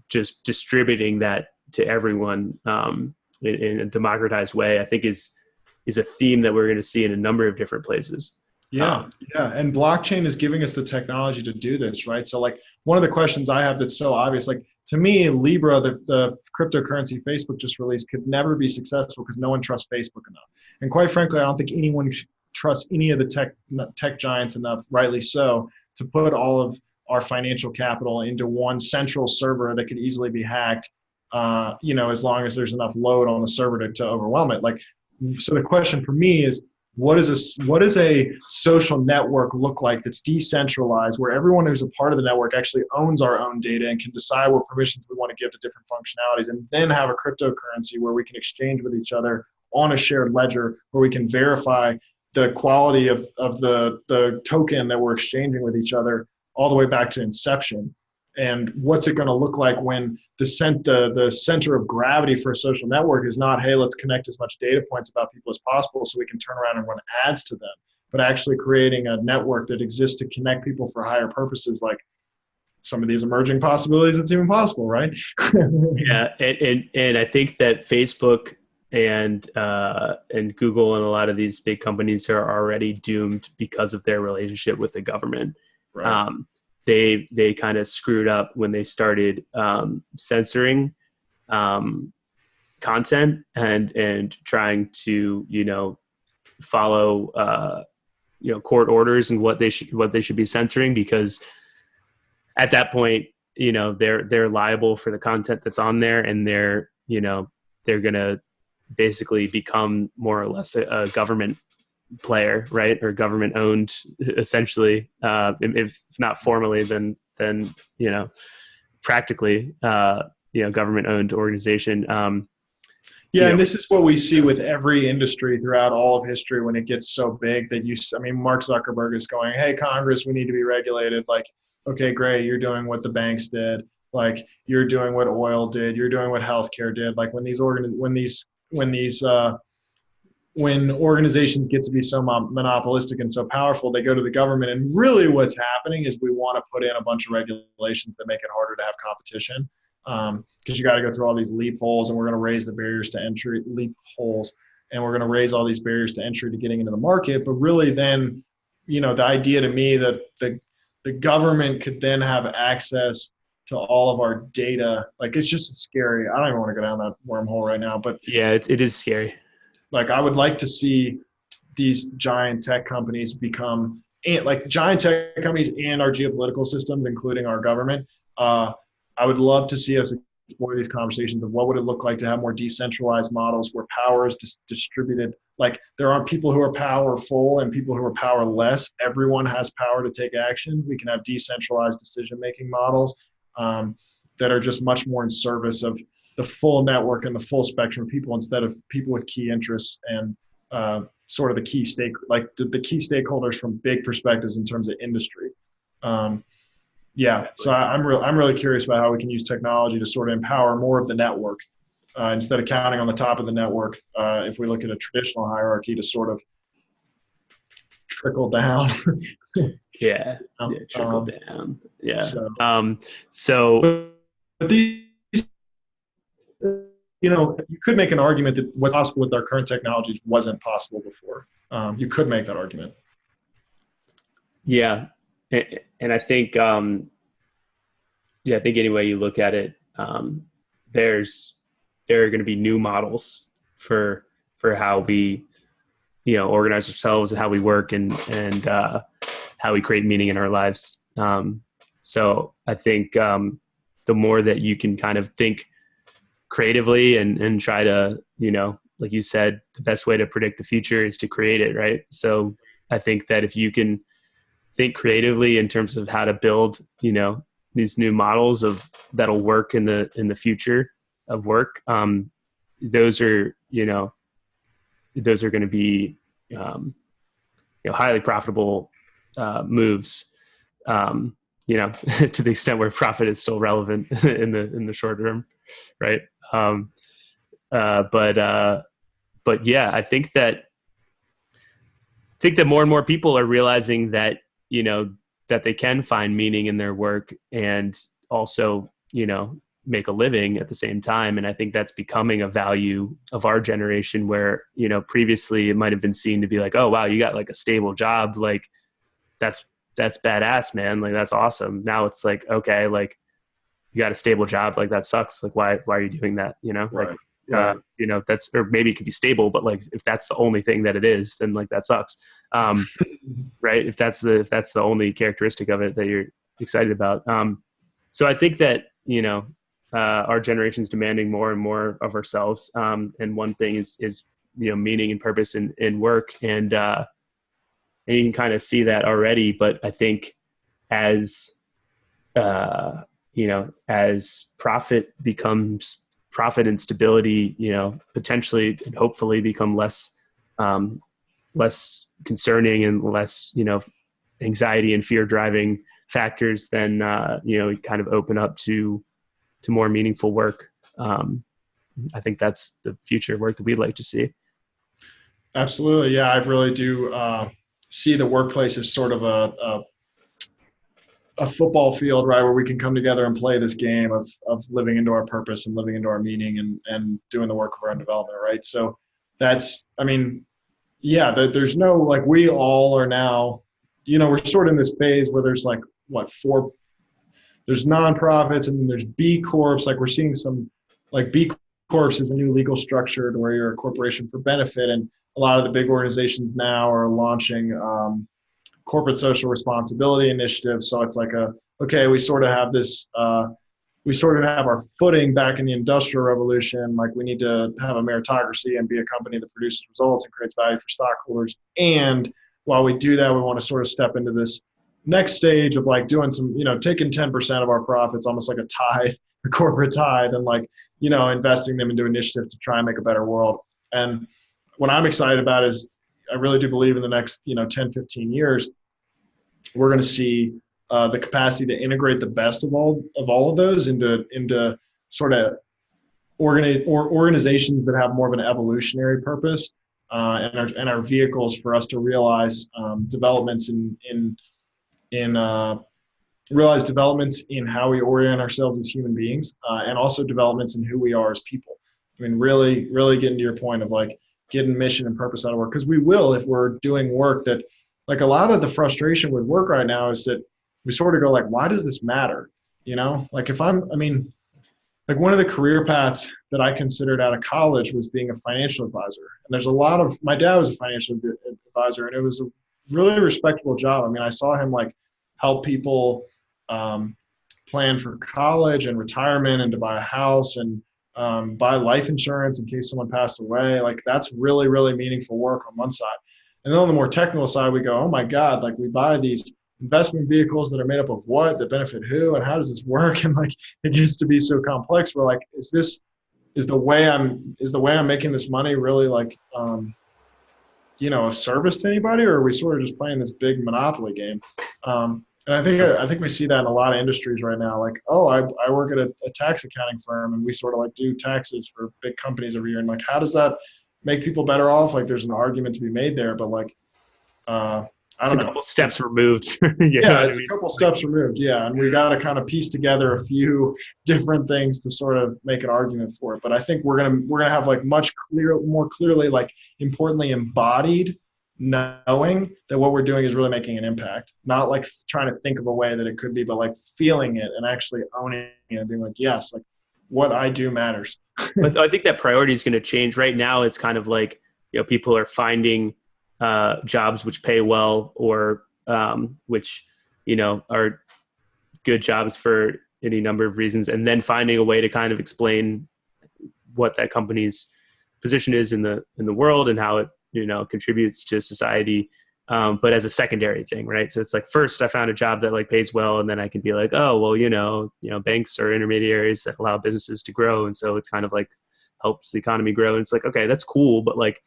just distributing that to everyone, in a democratized way, I think is a theme that we're going to see in a number of different places. Yeah, yeah. And blockchain is giving us the technology to do this, right? So like one of the questions I have that's so obvious, like to me, Libra, the cryptocurrency Facebook just released, could never be successful because no one trusts Facebook enough. And quite frankly, I don't think anyone trusts any of the tech giants enough, rightly so, to put all of our financial capital into one central server that could easily be hacked, as long as there's enough load on the server to overwhelm it. Like, so the question for me is, what does a social network look like that's decentralized, where everyone who's a part of the network actually owns our own data and can decide what permissions we want to give to different functionalities, and then have a cryptocurrency where we can exchange with each other on a shared ledger, where we can verify the quality of the token that we're exchanging with each other all the way back to inception. And what's it going to look like when the center of gravity for a social network is not, hey, let's connect as much data points about people as possible so we can turn around and run ads to them, but actually creating a network that exists to connect people for higher purposes, like some of these emerging possibilities it's even possible, right? Yeah, and I think that Facebook and Google and a lot of these big companies are already doomed because of their relationship with the government. Right. They kind of screwed up when they started censoring content and trying to follow court orders and what they should be censoring, because at that point they're liable for the content that's on there, and they're gonna basically become more or less a government player, right? Or government owned, essentially, if not formally, then practically, government owned organization. Yeah, and this is what we see with every industry throughout all of history when it gets so big that Mark Zuckerberg is going, hey, Congress, we need to be regulated. Like, okay, great, you're doing what the banks did. Like, you're doing what oil did. You're doing what healthcare did. Like, when organizations get to be so monopolistic and so powerful, they go to the government. And really what's happening is we want to put in a bunch of regulations that make it harder to have competition, because you got to go through all these loopholes, and we're going to raise the barriers to entry, loopholes, and we're going to raise all these barriers to entry to getting into the market. But really then, the idea to me that the government could then have access to all of our data, like, it's just scary. I don't even want to go down that wormhole right now, but yeah, it is scary. Like, I would like to see these giant tech companies become, like, giant tech companies and our geopolitical systems, including our government. I would love to see us explore these conversations of what would it look like to have more decentralized models where power is distributed. Like, there aren't people who are powerful and people who are powerless. Everyone has power to take action. We can have decentralized decision-making models that are just much more in service of the full network and the full spectrum of people, instead of people with key interests and sort of the key key stakeholders from big perspectives in terms of industry. So I'm really curious about how we can use technology to sort of empower more of the network, instead of counting on the top of the network. If we look at a traditional hierarchy, to sort of trickle down. Trickle down. Yeah. But these you could make an argument that what's possible with our current technologies wasn't possible before. You could make that argument. Yeah. And I think, I think any way you look at it, there are going to be new models for how we, organize ourselves and how we work and how we create meaning in our lives. So I think the more that you can kind of think creatively and try to, like you said, the best way to predict the future is to create it, right? So I think that if you can think creatively in terms of how to build, these new models of that'll work in the future of work, those are, those are going to be, highly profitable moves. To the extent where profit is still relevant in the short term, right? But yeah, I think that more and more people are realizing that, that they can find meaning in their work and also, make a living at the same time. And I think that's becoming a value of our generation where, previously it might've been seen to be like, oh, wow, you got like a stable job. Like that's badass, man. Like, that's awesome. Now it's like, okay, like you got a stable job. Like that sucks. Like, why are you doing that? Right. Like, that's, or maybe it could be stable, but like, if that's the only thing that it is, then like that sucks. Right. If that's the only characteristic of it that you're excited about. So I think that, our generation is demanding more and more of ourselves. And one thing is, meaning and purpose in work. And you can kind of see that already, but I think as, as profit and stability, potentially and hopefully become less concerning and less, anxiety and fear driving factors, then, kind of open up to more meaningful work. I think that's the future work that we'd like to see. Absolutely. Yeah, I really do see the workplace as sort of a football field, right, where we can come together and play this game of living into our purpose and living into our meaning and doing the work of our own development, right? So that's, I mean, yeah, there's no, like, we all are now, we're sort of in this phase where there's like, there's nonprofits and then there's B Corps. Like, we're seeing some, like, B Corps is a new legal structure to where you're a corporation for benefit. And a lot of the big organizations now are launching corporate social responsibility initiatives. So it's like okay, we sort of have this, we sort of have our footing back in the industrial revolution. Like, we need to have a meritocracy and be a company that produces results and creates value for stockholders. And while we do that, we want to sort of step into this next stage of like doing some, taking 10% of our profits, almost like a tithe, a corporate tithe, and like, investing them into initiatives to try and make a better world. And what I'm excited about is I really do believe in the next, 10, 15 years, we're going to see the capacity to integrate the best of all of those into sort of organizations that have more of an evolutionary purpose, and our vehicles for us to realize developments realize developments in how we orient ourselves as human beings, and also developments in who we are as people. I mean, really, really getting to your point of like getting mission and purpose out of work, because we will if we're doing work that, like, a lot of the frustration with work right now is that we sort of go like, why does this matter? Like, like, one of the career paths that I considered out of college was being a financial advisor. And there's my dad was a financial advisor, and it was a really respectable job. I mean, I saw him like help people plan for college and retirement and to buy a house and buy life insurance in case someone passed away. Like, that's really, really meaningful work on one side. And then on the more technical side, we go, oh my God, like, we buy these investment vehicles that are made up of what, that benefit who, and how does this work? And like, it gets to be so complex. We're like, is the way I'm making this money really like, of service to anybody, or are we sort of just playing this big monopoly game? And I think we see that in a lot of industries right now. Like, oh, I work at a tax accounting firm, and we sort of like do taxes for big companies every year. And like, how does that make people better off? Like, there's an argument to be made there, but like, I It's a don't know. couple steps removed. You know Yeah, what I it's a mean? couple steps removed. Yeah, and we got to kind of piece together a few different things to sort of make an argument for it. But I think we're gonna have like more clearly, like importantly embodied knowing that what we're doing is really making an impact, not like trying to think of a way that it could be, but like feeling it and actually owning it and being like, yes, like what I do matters. But I think that priority is going to change. Right now, it's kind of like, people are finding jobs which pay well, or which are good jobs for any number of reasons, and then finding a way to kind of explain what that company's position is in the world and how it contributes to society, but as a secondary thing, right? So it's like, first I found a job that like pays well, and then I can be like, oh well, banks are intermediaries that allow businesses to grow, and so it's kind of like helps the economy grow. And it's like, okay, that's cool, but like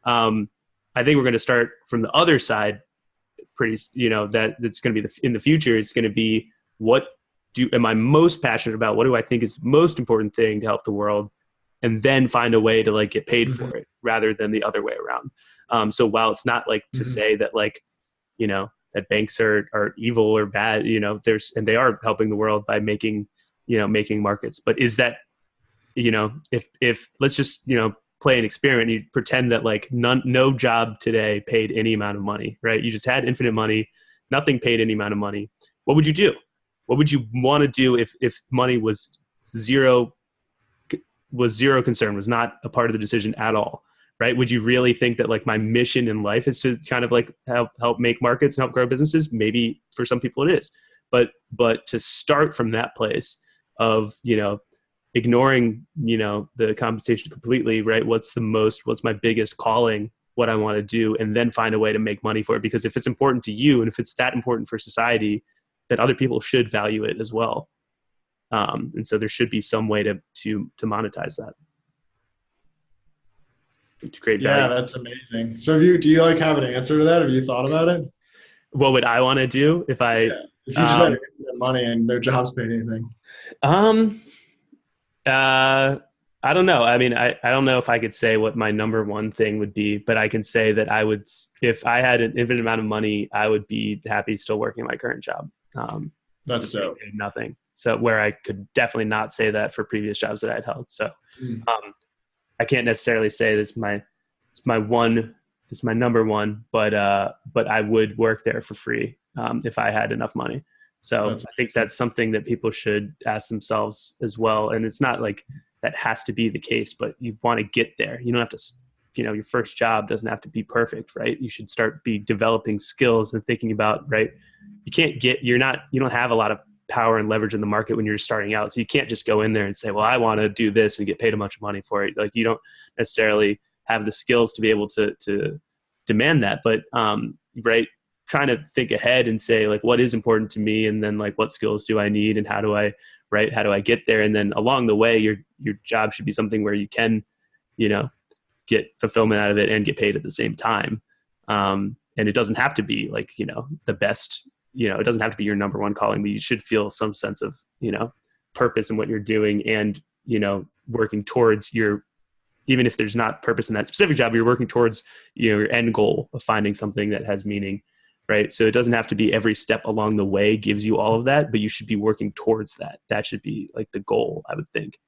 I think we're going to start from the other side. Pretty, that's going to be in the future. It's going to be, what am I most passionate about? What do I think is the most important thing to help the world? And then find a way to like get paid Mm-hmm. for it, rather than the other way around. So while it's not like to Mm-hmm. say that like, that banks are evil or bad, and they are helping the world by making markets. But is that, if let's just, play an experiment, you pretend that like no job today paid any amount of money, right? You just had infinite money, nothing paid any amount of money. What would you do? What would you want to do if money zero was zero concern, was not a part of the decision at all, right? Would you really think that like my mission in life is to kind of like help make markets and help grow businesses? Maybe for some people it is, but to start from that place of, ignoring, the compensation completely, right? What's my biggest calling, what I want to do, and then find a way to make money for it. Because if it's important to you, and if it's that important for society, then other people should value it as well. And so there should be some way to monetize that, to create Yeah, value. that's amazing. So do you like have an answer to that? Have you thought about it? What would I want to do if I, Yeah. If you just had um, infinite money and no jobs paid anything. um, uh, I don't know. I mean, I don't know if I could say what my number one thing would be, but I can say that if I had an infinite amount of money, I would be happy still working my current job. That's dope. Nothing. So where I could definitely not say that for previous jobs that I'd held. So, Mm. I can't necessarily say this is my number one, but I would work there for free, if I had enough money. So That's I think amazing. that's something that people should ask themselves as well. And it's not like that has to be the case, but you want to get there. You don't have to, your first job doesn't have to be perfect, right? You should start developing skills and thinking about, right? You don't have a lot of power and leverage in the market when you're starting out. So you can't just go in there and say, well, I want to do this and get paid a bunch of money for it. Like, you don't necessarily have the skills to be able to demand that, but, right. Trying to think ahead and say like, what is important to me? And then like, what skills do I need? And how do I get there? And then along the way, your job should be something where you can, get fulfillment out of it and get paid at the same time. And it doesn't have to be like, the best, it doesn't have to be your number one calling, but you should feel some sense of, purpose in what you're doing, and, working towards even if there's not purpose in that specific job, you're working towards your end goal of finding something that has meaning, right? So it doesn't have to be every step along the way gives you all of that, but you should be working towards that. That should be like the goal, I would think.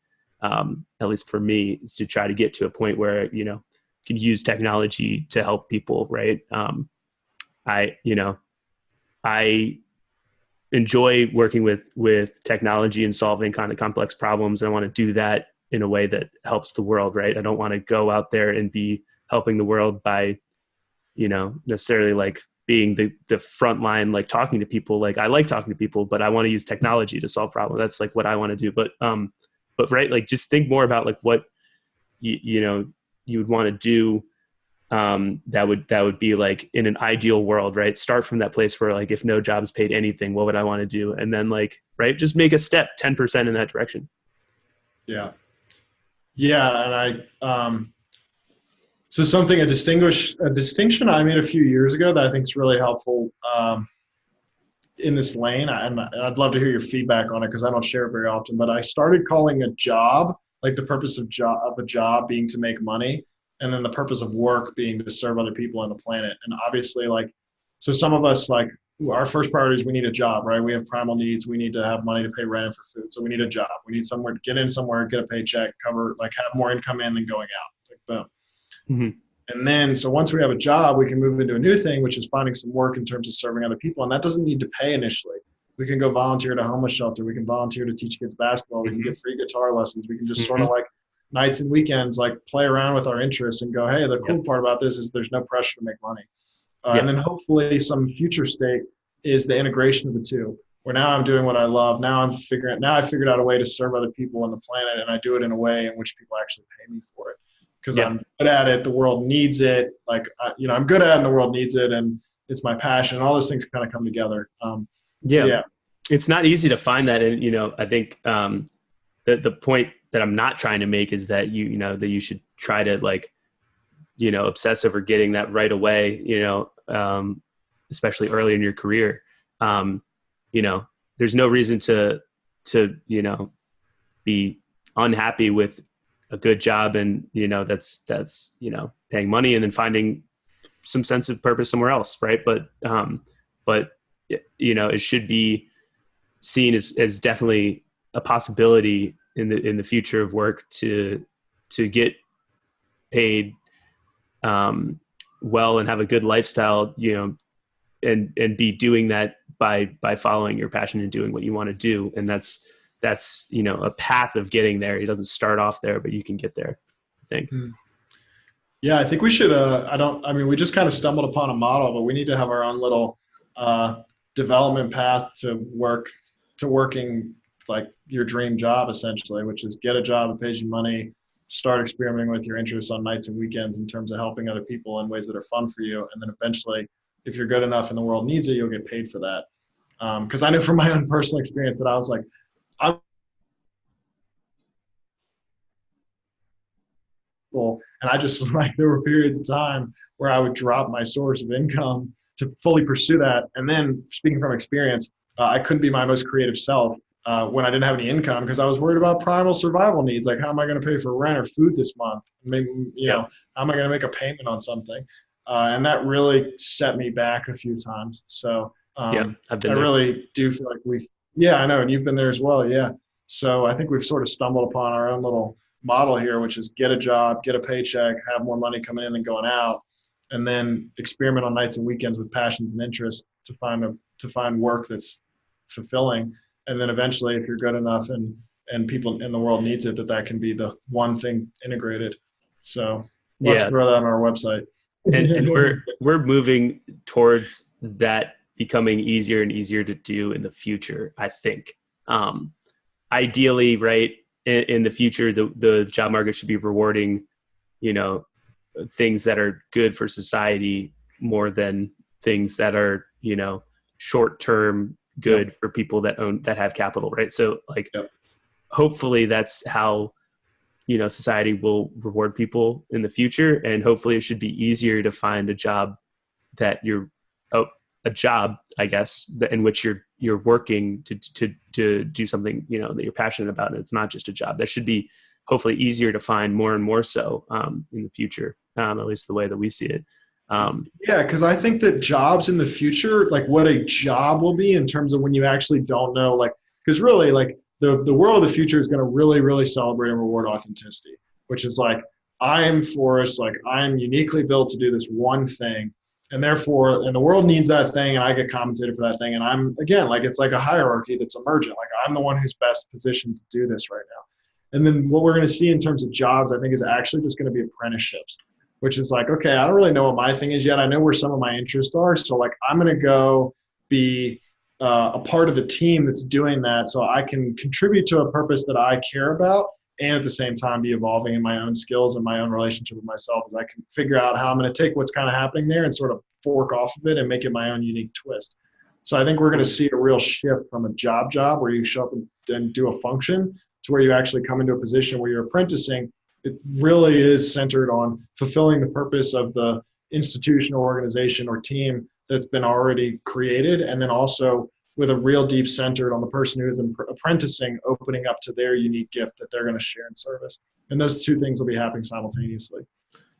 At least for me, is to try to get to a point where, can use technology to help people, right? I, I enjoy working with technology and solving kind of complex problems. And I want to do that in a way that helps the world, right? I don't want to go out there and be helping the world by, necessarily like being the front line, like talking to people. Like, I like talking to people, but I want to use technology to solve problems. That's like what I want to do. But right, like just think more about like what you would want to do. That would be like in an ideal world, right? Start from that place where like, if no jobs paid anything, what would I want to do? And then like, right, just make a step 10% in that direction. Yeah. Yeah. And so a distinction I made a few years ago that I think is really helpful, in this lane. And I'd love to hear your feedback on it because I don't share it very often, but I started calling a job, like the purpose of a job being to make money, and then the purpose of work being to serve other people on the planet. And obviously, like, So some of us, like, our first priority is we need a job, right? We have primal needs. We need to have money to pay rent and for food. So we need a job. We need somewhere to get in somewhere, get a paycheck, cover, like have more income in than going out. Like boom. Mm-hmm. And then, so once we have a job, we can move into a new thing, which is finding some work in terms of serving other people. And that doesn't need to pay initially. We can go volunteer at a homeless shelter. We can volunteer to teach kids basketball. We can Mm-hmm. get free guitar lessons. We can just sort of Mm-hmm. like nights and weekends, like play around with our interests and go, hey, the Yep. cool part about this is there's no pressure to make money. And Yep. then hopefully some future state is the integration of the two, where now I'm doing what I love. Now I figured out a way to serve other people on the planet, and I do it in a way in which people actually pay me for it because Yep. I'm good at it. The world needs it. Like, I'm good at it and the world needs it. And it's my passion. And all those things kind of come together. So Yeah. yeah. It's not easy to find that. And, I think the point that I'm not trying to make is that that you should try to like, obsess over getting that right away, especially early in your career. There's no reason to be unhappy with a good job and, that's paying money and then finding some sense of purpose somewhere else. Right. But it should be seen as definitely a possibility in the future of work to get paid well and have a good lifestyle, and be doing that by following your passion and doing what you want to do. And that's a path of getting there. It doesn't start off there, but you can get there, I think. Yeah, I think we should. We just kind of stumbled upon a model, but we need to have our own little development path to working like your dream job, essentially, which is get a job that pays you money, start experimenting with your interests on nights and weekends in terms of helping other people in ways that are fun for you. And then eventually, if you're good enough and the world needs it, you'll get paid for that. Because I know from my own personal experience that I was like, I'm cool. And I just like, there were periods of time where I would drop my source of income to fully pursue that. And then speaking from experience, I couldn't be my most creative self when I didn't have any income because I was worried about primal survival needs. Like, how am I going to pay for rent or food this month? Maybe, Yep. how am I going to make a payment on something? And that really set me back a few times. So Yeah. I've I been there. really do feel like yeah, I know. And you've been there as well. Yeah. So I think we've sort of stumbled upon our own little model here, which is get a job, get a paycheck, have more money coming in than going out, and then experiment on nights and weekends with passions and interests to find work that's fulfilling. And then eventually, if you're good enough and people in the world needs it, that can be the one thing integrated. So we'll have to Yeah. throw that on our website. And we're moving towards that becoming easier and easier to do in the future, I think. Ideally, right, in the future, the job market should be rewarding, things that are good for society more than things that are, short-term good Yep. for people that have capital, right? So like, Yep. hopefully that's how, society will reward people in the future. And hopefully it should be easier to find a job that a job, I guess, in which you're working to do something, that you're passionate about. And it's not just a job. That should be hopefully easier to find more and more so in the future, at least the way that we see it. Yeah, because I think that jobs in the future, like what a job will be in terms of when you actually don't know, like, because really, like the world of the future is going to really, really celebrate and reward authenticity, which is like, I'm Forrest, like I'm uniquely built to do this one thing. And therefore, and the world needs that thing, and I get compensated for that thing. And I'm, again, like it's like a hierarchy that's emergent. Like I'm the one who's best positioned to do this right now. And then what we're going to see in terms of jobs, I think, is actually just going to be apprenticeships, which is like, okay, I don't really know what my thing is yet. I know where some of my interests are. So like, I'm going to go be a part of the team that's doing that so I can contribute to a purpose that I care about and at the same time be evolving in my own skills and my own relationship with myself as I can figure out how I'm going to take what's kind of happening there and sort of fork off of it and make it my own unique twist. So I think we're going to see a real shift from a job where you show up and do a function to where you actually come into a position where you're apprenticing. It really is centered on fulfilling the purpose of the institution or organization or team that's been already created, and then also with a real deep centered on the person who is apprenticing, opening up to their unique gift that they're going to share in service. And those two things will be happening simultaneously.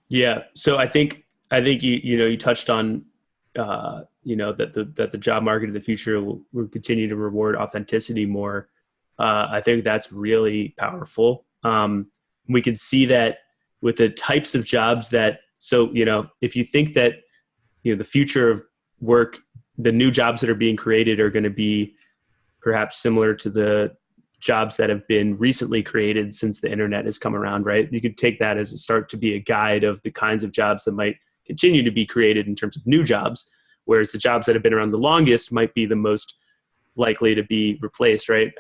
Yeah. So I think you touched on, that the job market in the future will continue to reward authenticity more. I think that's really powerful. We can see that with the types of jobs if you think that, the future of work, the new jobs that are being created are going to be perhaps similar to the jobs that have been recently created since the internet has come around, right? You could take that as a start to be a guide of the kinds of jobs that might continue to be created in terms of new jobs, whereas the jobs that have been around the longest might be the most likely to be replaced, right?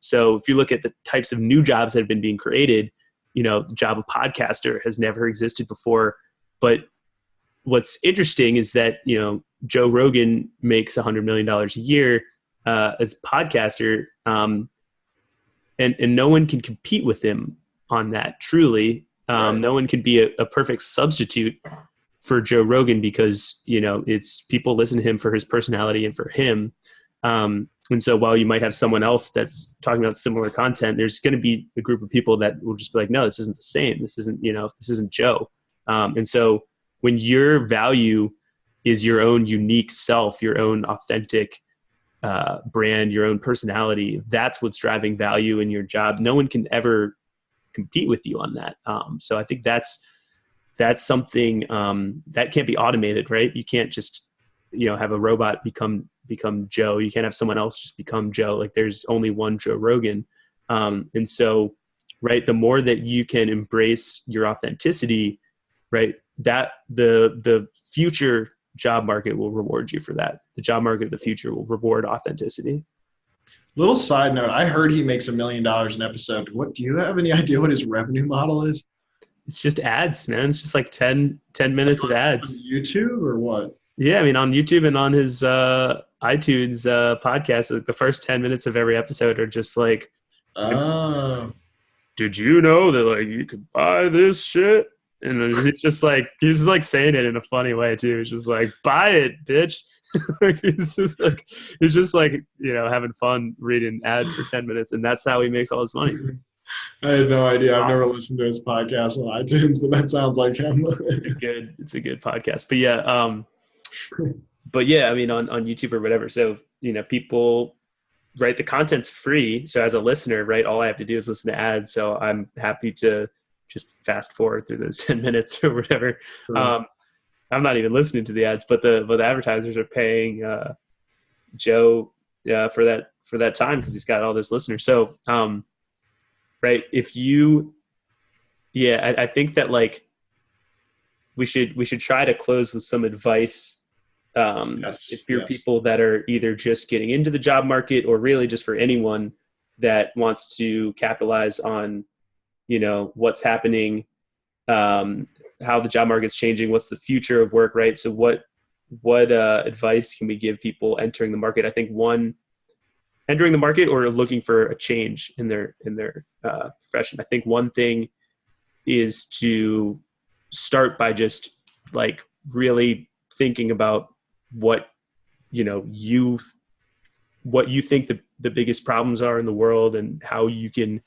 So if you look at the types of new jobs that have been being created, the job of podcaster has never existed before. But what's interesting is that, Joe Rogan makes $100 million a year as a podcaster, and no one can compete with him on that, truly. Right. No one can be a perfect substitute for Joe Rogan because, it's people listen to him for his personality and for him. And so while you might have someone else that's talking about similar content, there's going to be a group of people that will just be like, no, this isn't the same. This isn't Joe. And so when your value is your own unique self, your own authentic brand, your own personality, that's what's driving value in your job. No one can ever compete with you on that. So I think that's something that can't be automated, right? You can't just, have a robot become Joe. You can't have someone else just become Joe. Like there's only one Joe Rogan. And so, right, the more that you can embrace your authenticity, right, that the future job market will reward you for that. The job market of the future will reward authenticity. Little side note, I heard he makes $1 million an episode. Do you have any idea what his revenue model is? It's just ads, man. It's just like 10 minutes of ads. On YouTube or what? Yeah, I mean, on YouTube and on his iTunes podcast, like the first 10 minutes of every episode are just like, did you know that like you could buy this shit? And it's just like, he's just like saying it in a funny way too. It's just like, buy it, bitch. He's just like, having fun reading ads for 10 minutes. And that's how he makes all his money. I had no idea. I've never listened to his podcast on iTunes, but that sounds like him. It's a good podcast. But yeah, I mean, on YouTube or whatever. So, people, right, the content's free. So as a listener, right, all I have to do is listen to ads. So I'm happy to just fast forward through those 10 minutes or whatever. Sure. I'm not even listening to the ads, but the advertisers are paying Joe for that time because he's got all this listeners. So, right, I think that like we should try to close with some advice. If you're people that are either just getting into the job market or really just for anyone that wants to capitalize on, what's happening, how the job market's changing, what's the future of work, right? So what advice can we give people entering the market? I think one, entering the market or looking for a change in their profession. I think one thing is to start by just like really thinking about what you think the biggest problems are in the world and how you can,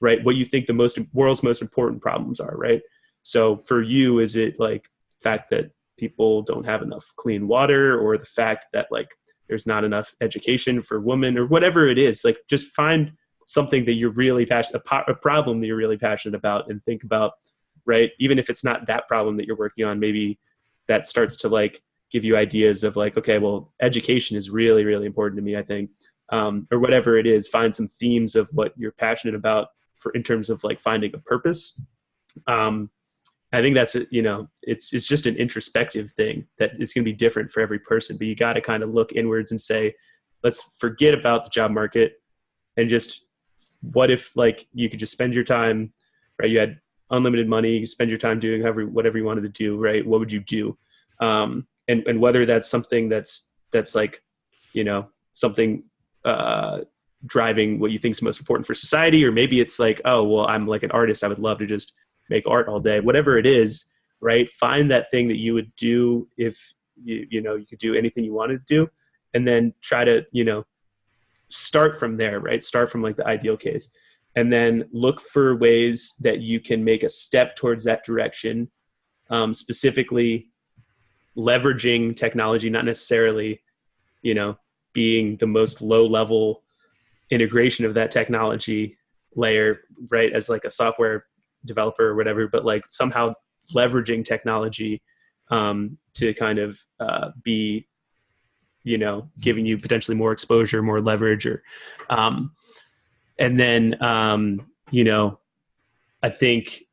right, what you think the world's most important problems are, right? So for you, is it like the fact that people don't have enough clean water, or the fact that like there's not enough education for women, or whatever it is? Like just find something that you're really passionate, a problem that you're really passionate about, and think about, right, even if it's not that problem that you're working on, maybe that starts to like give you ideas of like, okay, well, education is really, really important to me, I think, or whatever it is. Find some themes of what you're passionate about in terms of like finding a purpose. I think that's, it's just an introspective thing that is going to be different for every person, but you got to kind of look inwards and say, let's forget about the job market and just, what if like you could just spend your time, right? You had unlimited money, you spend your time doing whatever you wanted to do, right? What would you do? And whether that's something that's like, something driving what you think is most important for society, or maybe it's like, oh, well, I'm like an artist, I would love to just make art all day, whatever it is, right? Find that thing that you would do if you could do anything you wanted to do, and then try to, start from there, right? Start from like the ideal case, and then look for ways that you can make a step towards that direction. Specifically, leveraging technology, not necessarily, being the most low level integration of that technology layer, right, as like a software developer or whatever, but like somehow leveraging technology to kind of be, giving you potentially more exposure, more leverage, or and then I think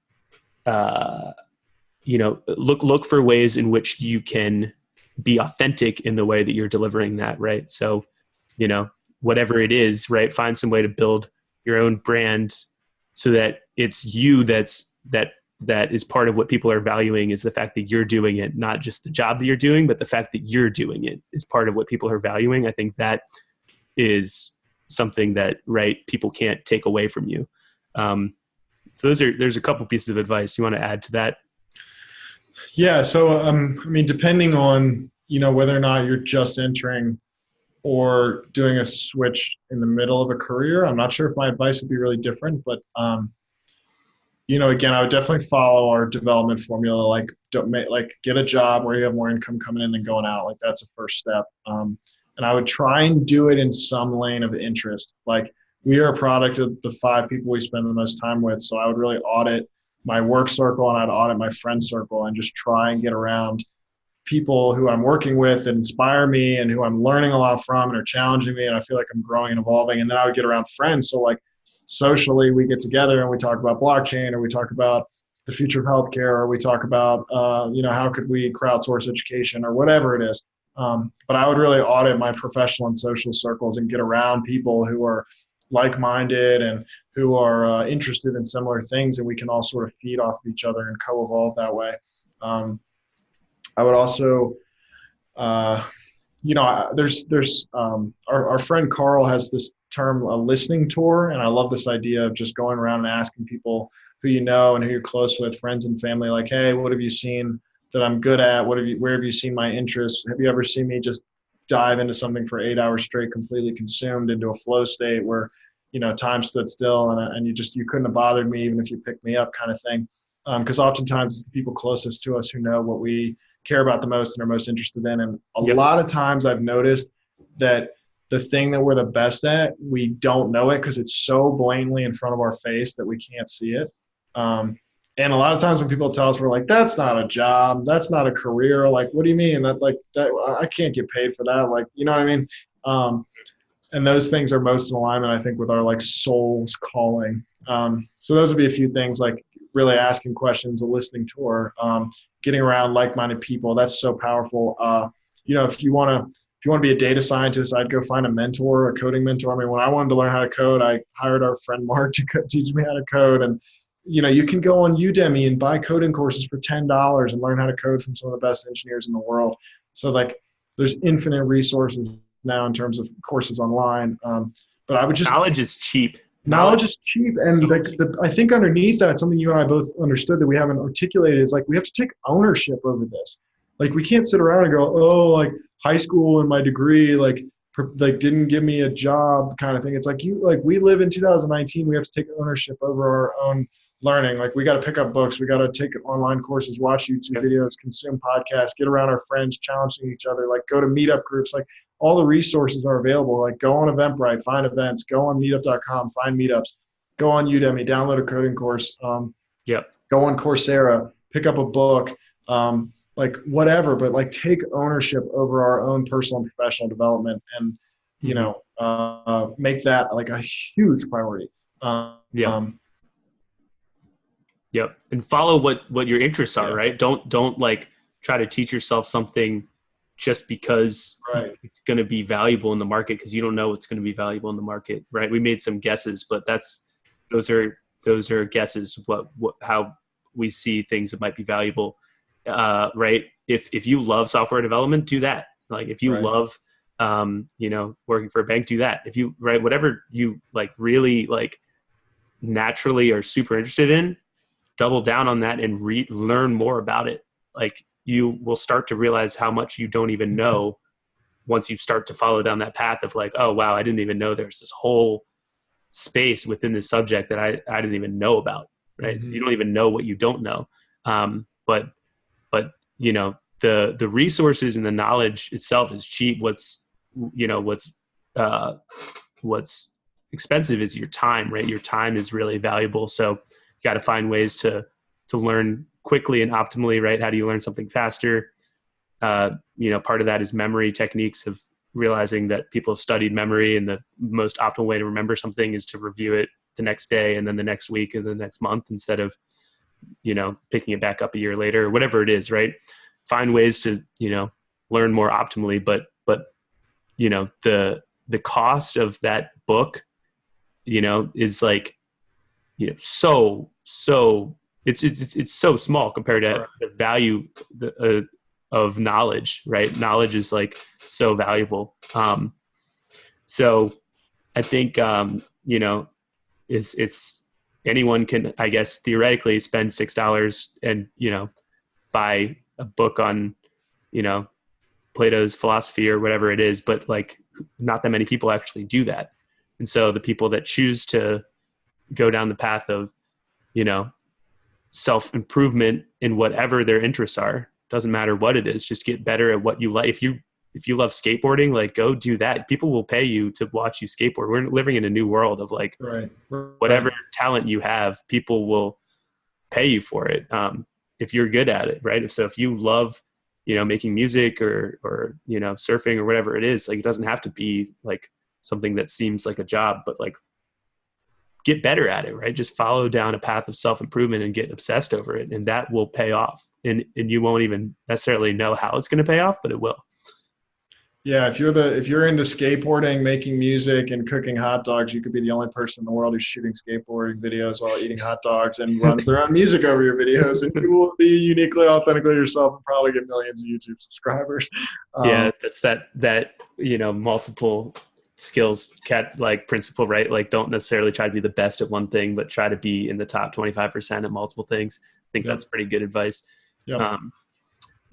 look for ways in which you can be authentic in the way that you're delivering that, right? So, whatever it is, right, find some way to build your own brand so that it's you that is part of what people are valuing, is the fact that you're doing it, not just the job that you're doing, but the fact that you're doing it is part of what people are valuing. I think that is something that, right, people can't take away from you. So there's a couple pieces of advice you want to add to that. Yeah. So, I mean, depending on, whether or not you're just entering or doing a switch in the middle of a career, I'm not sure if my advice would be really different, but, again, I would definitely follow our development formula. Like, get a job where you have more income coming in than going out. Like, that's a first step. And I would try and do it in some lane of interest. Like, we are a product of the 5 people we spend the most time with. So I would really audit my work circle, and I'd audit my friend circle, and just try and get around people who I'm working with that inspire me and who I'm learning a lot from and are challenging me, and I feel like I'm growing and evolving. And then I would get around friends. So like socially, we get together and we talk about blockchain, or we talk about the future of healthcare, or we talk about, how could we crowdsource education, or whatever it is. But I would really audit my professional and social circles and get around people who are like-minded and who are interested in similar things, and we can all sort of feed off of each other and co-evolve that way. I would also, our friend Carl has this term, a listening tour, and I love this idea of just going around and asking people who you know and who you're close with, friends and family, like, hey, what have you seen that I'm good at? Where have you seen my interests? Have you ever seen me just dive into something for 8 hours straight, completely consumed into a flow state where, time stood still and you couldn't have bothered me even if you picked me up, kind of thing. Because oftentimes it's the people closest to us who know what we care about the most and are most interested in. And a lot of times I've noticed that the thing that we're the best at, we don't know it because it's so blatantly in front of our face that we can't see it. And a lot of times when people tell us, we're like, that's not a job, that's not a career. Like, what do you mean? That I can't get paid for that. Like, you know what I mean? And those things are most in alignment, I think, with our like soul's calling. So those would be a few things, like really asking questions, a listening tour, getting around like-minded people. That's so powerful. If you want to be a data scientist, I'd go find a mentor, a coding mentor. I mean, when I wanted to learn how to code, I hired our friend Mark to teach me how to code. And, you can go on Udemy and buy coding courses for $10 and learn how to code from some of the best engineers in the world. So like there's infinite resources now in terms of courses online. But I would just— knowledge is cheap. Knowledge is cheap. And I think underneath that, something you and I both understood that we haven't articulated is like, we have to take ownership over this. Like, we can't sit around and go, oh, like high school and my degree, like didn't give me a job, kind of thing. It's like, we live in 2019. We have to take ownership over our own learning. Like, we got to pick up books. We got to take online courses, watch YouTube videos, consume podcasts, get around our friends, challenging each other, like go to meetup groups. Like, all the resources are available. Like, go on Eventbrite, find events, go on meetup.com, find meetups, go on Udemy, download a coding course, go on Coursera, pick up a book, like whatever, but like take ownership over our own personal and professional development, and, make that like a huge priority. And follow what your interests are, right? Don't like try to teach yourself something just because it's going to be valuable in the market, because you don't know what's going to be valuable in the market, right? We made some guesses, but those are guesses. How we see things that might be valuable, right? If you love software development, do that. Like, if you love, working for a bank, do that. If you whatever you like really like naturally are super interested in, double down on that and learn more about it. Like, you will start to realize how much you don't even know once you start to follow down that path of like, oh, wow, I didn't even know there's this whole space within this subject that I didn't even know about, right? Mm-hmm. So you don't even know what you don't know. But the resources and the knowledge itself is cheap. Uh, what's expensive is your time, right? Your time is really valuable. So you got to find ways to learn quickly and optimally, right? How do you learn something faster? Part of that is memory techniques of realizing that people have studied memory, and the most optimal way to remember something is to review it the next day and then the next week and the next month, instead of, picking it back up a year later or whatever it is, right? Find ways to, learn more optimally, but the cost of that book, is like, so it's so small compared to the value of knowledge, right? Knowledge is like so valuable. So I think, it's anyone can, I guess, theoretically spend $6 and, buy a book on, Plato's philosophy or whatever it is, but like not that many people actually do that. And so the people that choose to go down the path of, self-improvement in whatever their interests are, doesn't matter what it is, just get better at what you like. If you love skateboarding, like go do that. People will pay you to watch you skateboard. We're living in a new world of like, right. Whatever talent you have, people will pay you for it. If you're good at it, right? If you love, making music or, surfing or whatever it is, like, it doesn't have to be like something that seems like a job, but like get better at it, right? Just follow down a path of self-improvement and get obsessed over it. And that will pay off. And you won't even necessarily know how it's going to pay off, but it will. Yeah, if you're into skateboarding, making music, and cooking hot dogs, you could be the only person in the world who's shooting skateboarding videos while eating hot dogs and runs their own music over your videos, and you will be uniquely, authentically yourself and probably get millions of YouTube subscribers. Yeah, that's that multiple skills like principle, right? Like, don't necessarily try to be the best at one thing, but try to be in the top 25% at multiple things. I think that's pretty good advice. Yep.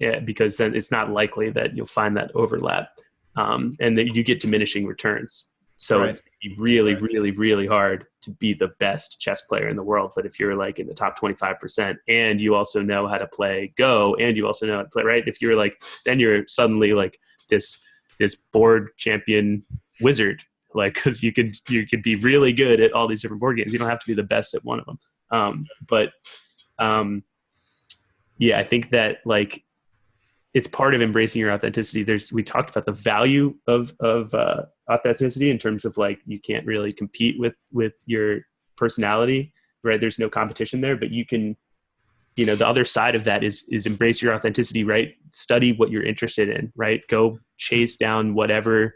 Yeah, because then it's not likely that you'll find that overlap, and that you get diminishing returns. So It's really, really, really hard to be the best chess player in the world. But if you're like in the top 25% and you also know how to play Go and you also know how to play, right? If you're like, then you're suddenly like this board champion wizard, like, because you could be really good at all these different board games. You don't have to be the best at one of them. Yeah, I think that like, it's part of embracing your authenticity. We talked about the value of authenticity in terms of like, you can't really compete with your personality, right? There's no competition there, but you can, the other side of that is embrace your authenticity, right? Study what you're interested in, right? Go chase down whatever,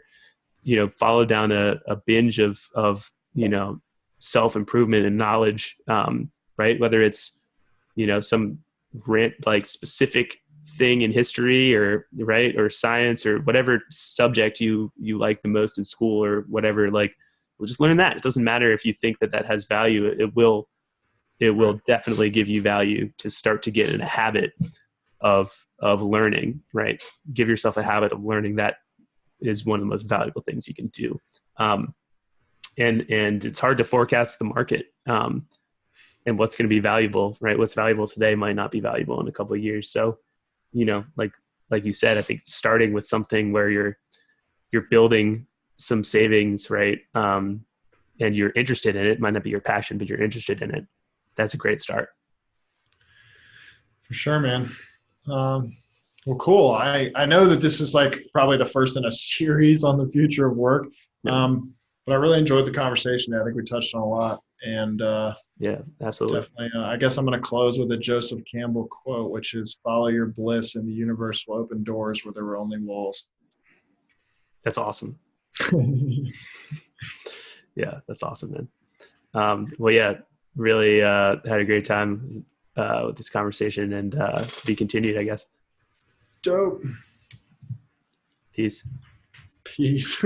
follow down a binge of self-improvement and knowledge, right? Whether it's, some like specific thing in history or right or science or whatever subject you like the most in school or whatever, like, we'll just learn that. It doesn't matter if you think that has value. It will definitely give you value to start to get in a habit of learning, right? Give yourself a habit of learning. That is one of the most valuable things you can do. And it's hard to forecast the market, and what's going to be valuable, right? What's valuable today might not be valuable in a couple of years. So, like you said, I think starting with something where you're building some savings, right? And you're interested in it, might not be your passion, but you're interested in it. That's a great start. For sure, man. Well, cool. I know that this is like probably the first in a series on the future of work. Yeah. But I really enjoyed the conversation. I think we touched on a lot. And yeah, absolutely. Definitely. I guess I'm going to close with a Joseph Campbell quote, which is, "Follow your bliss, and the universe will open doors where there were only walls." That's awesome. Yeah, that's awesome, man. Well, yeah, really had a great time with this conversation, and to be continued, I guess. Dope. Peace. Peace.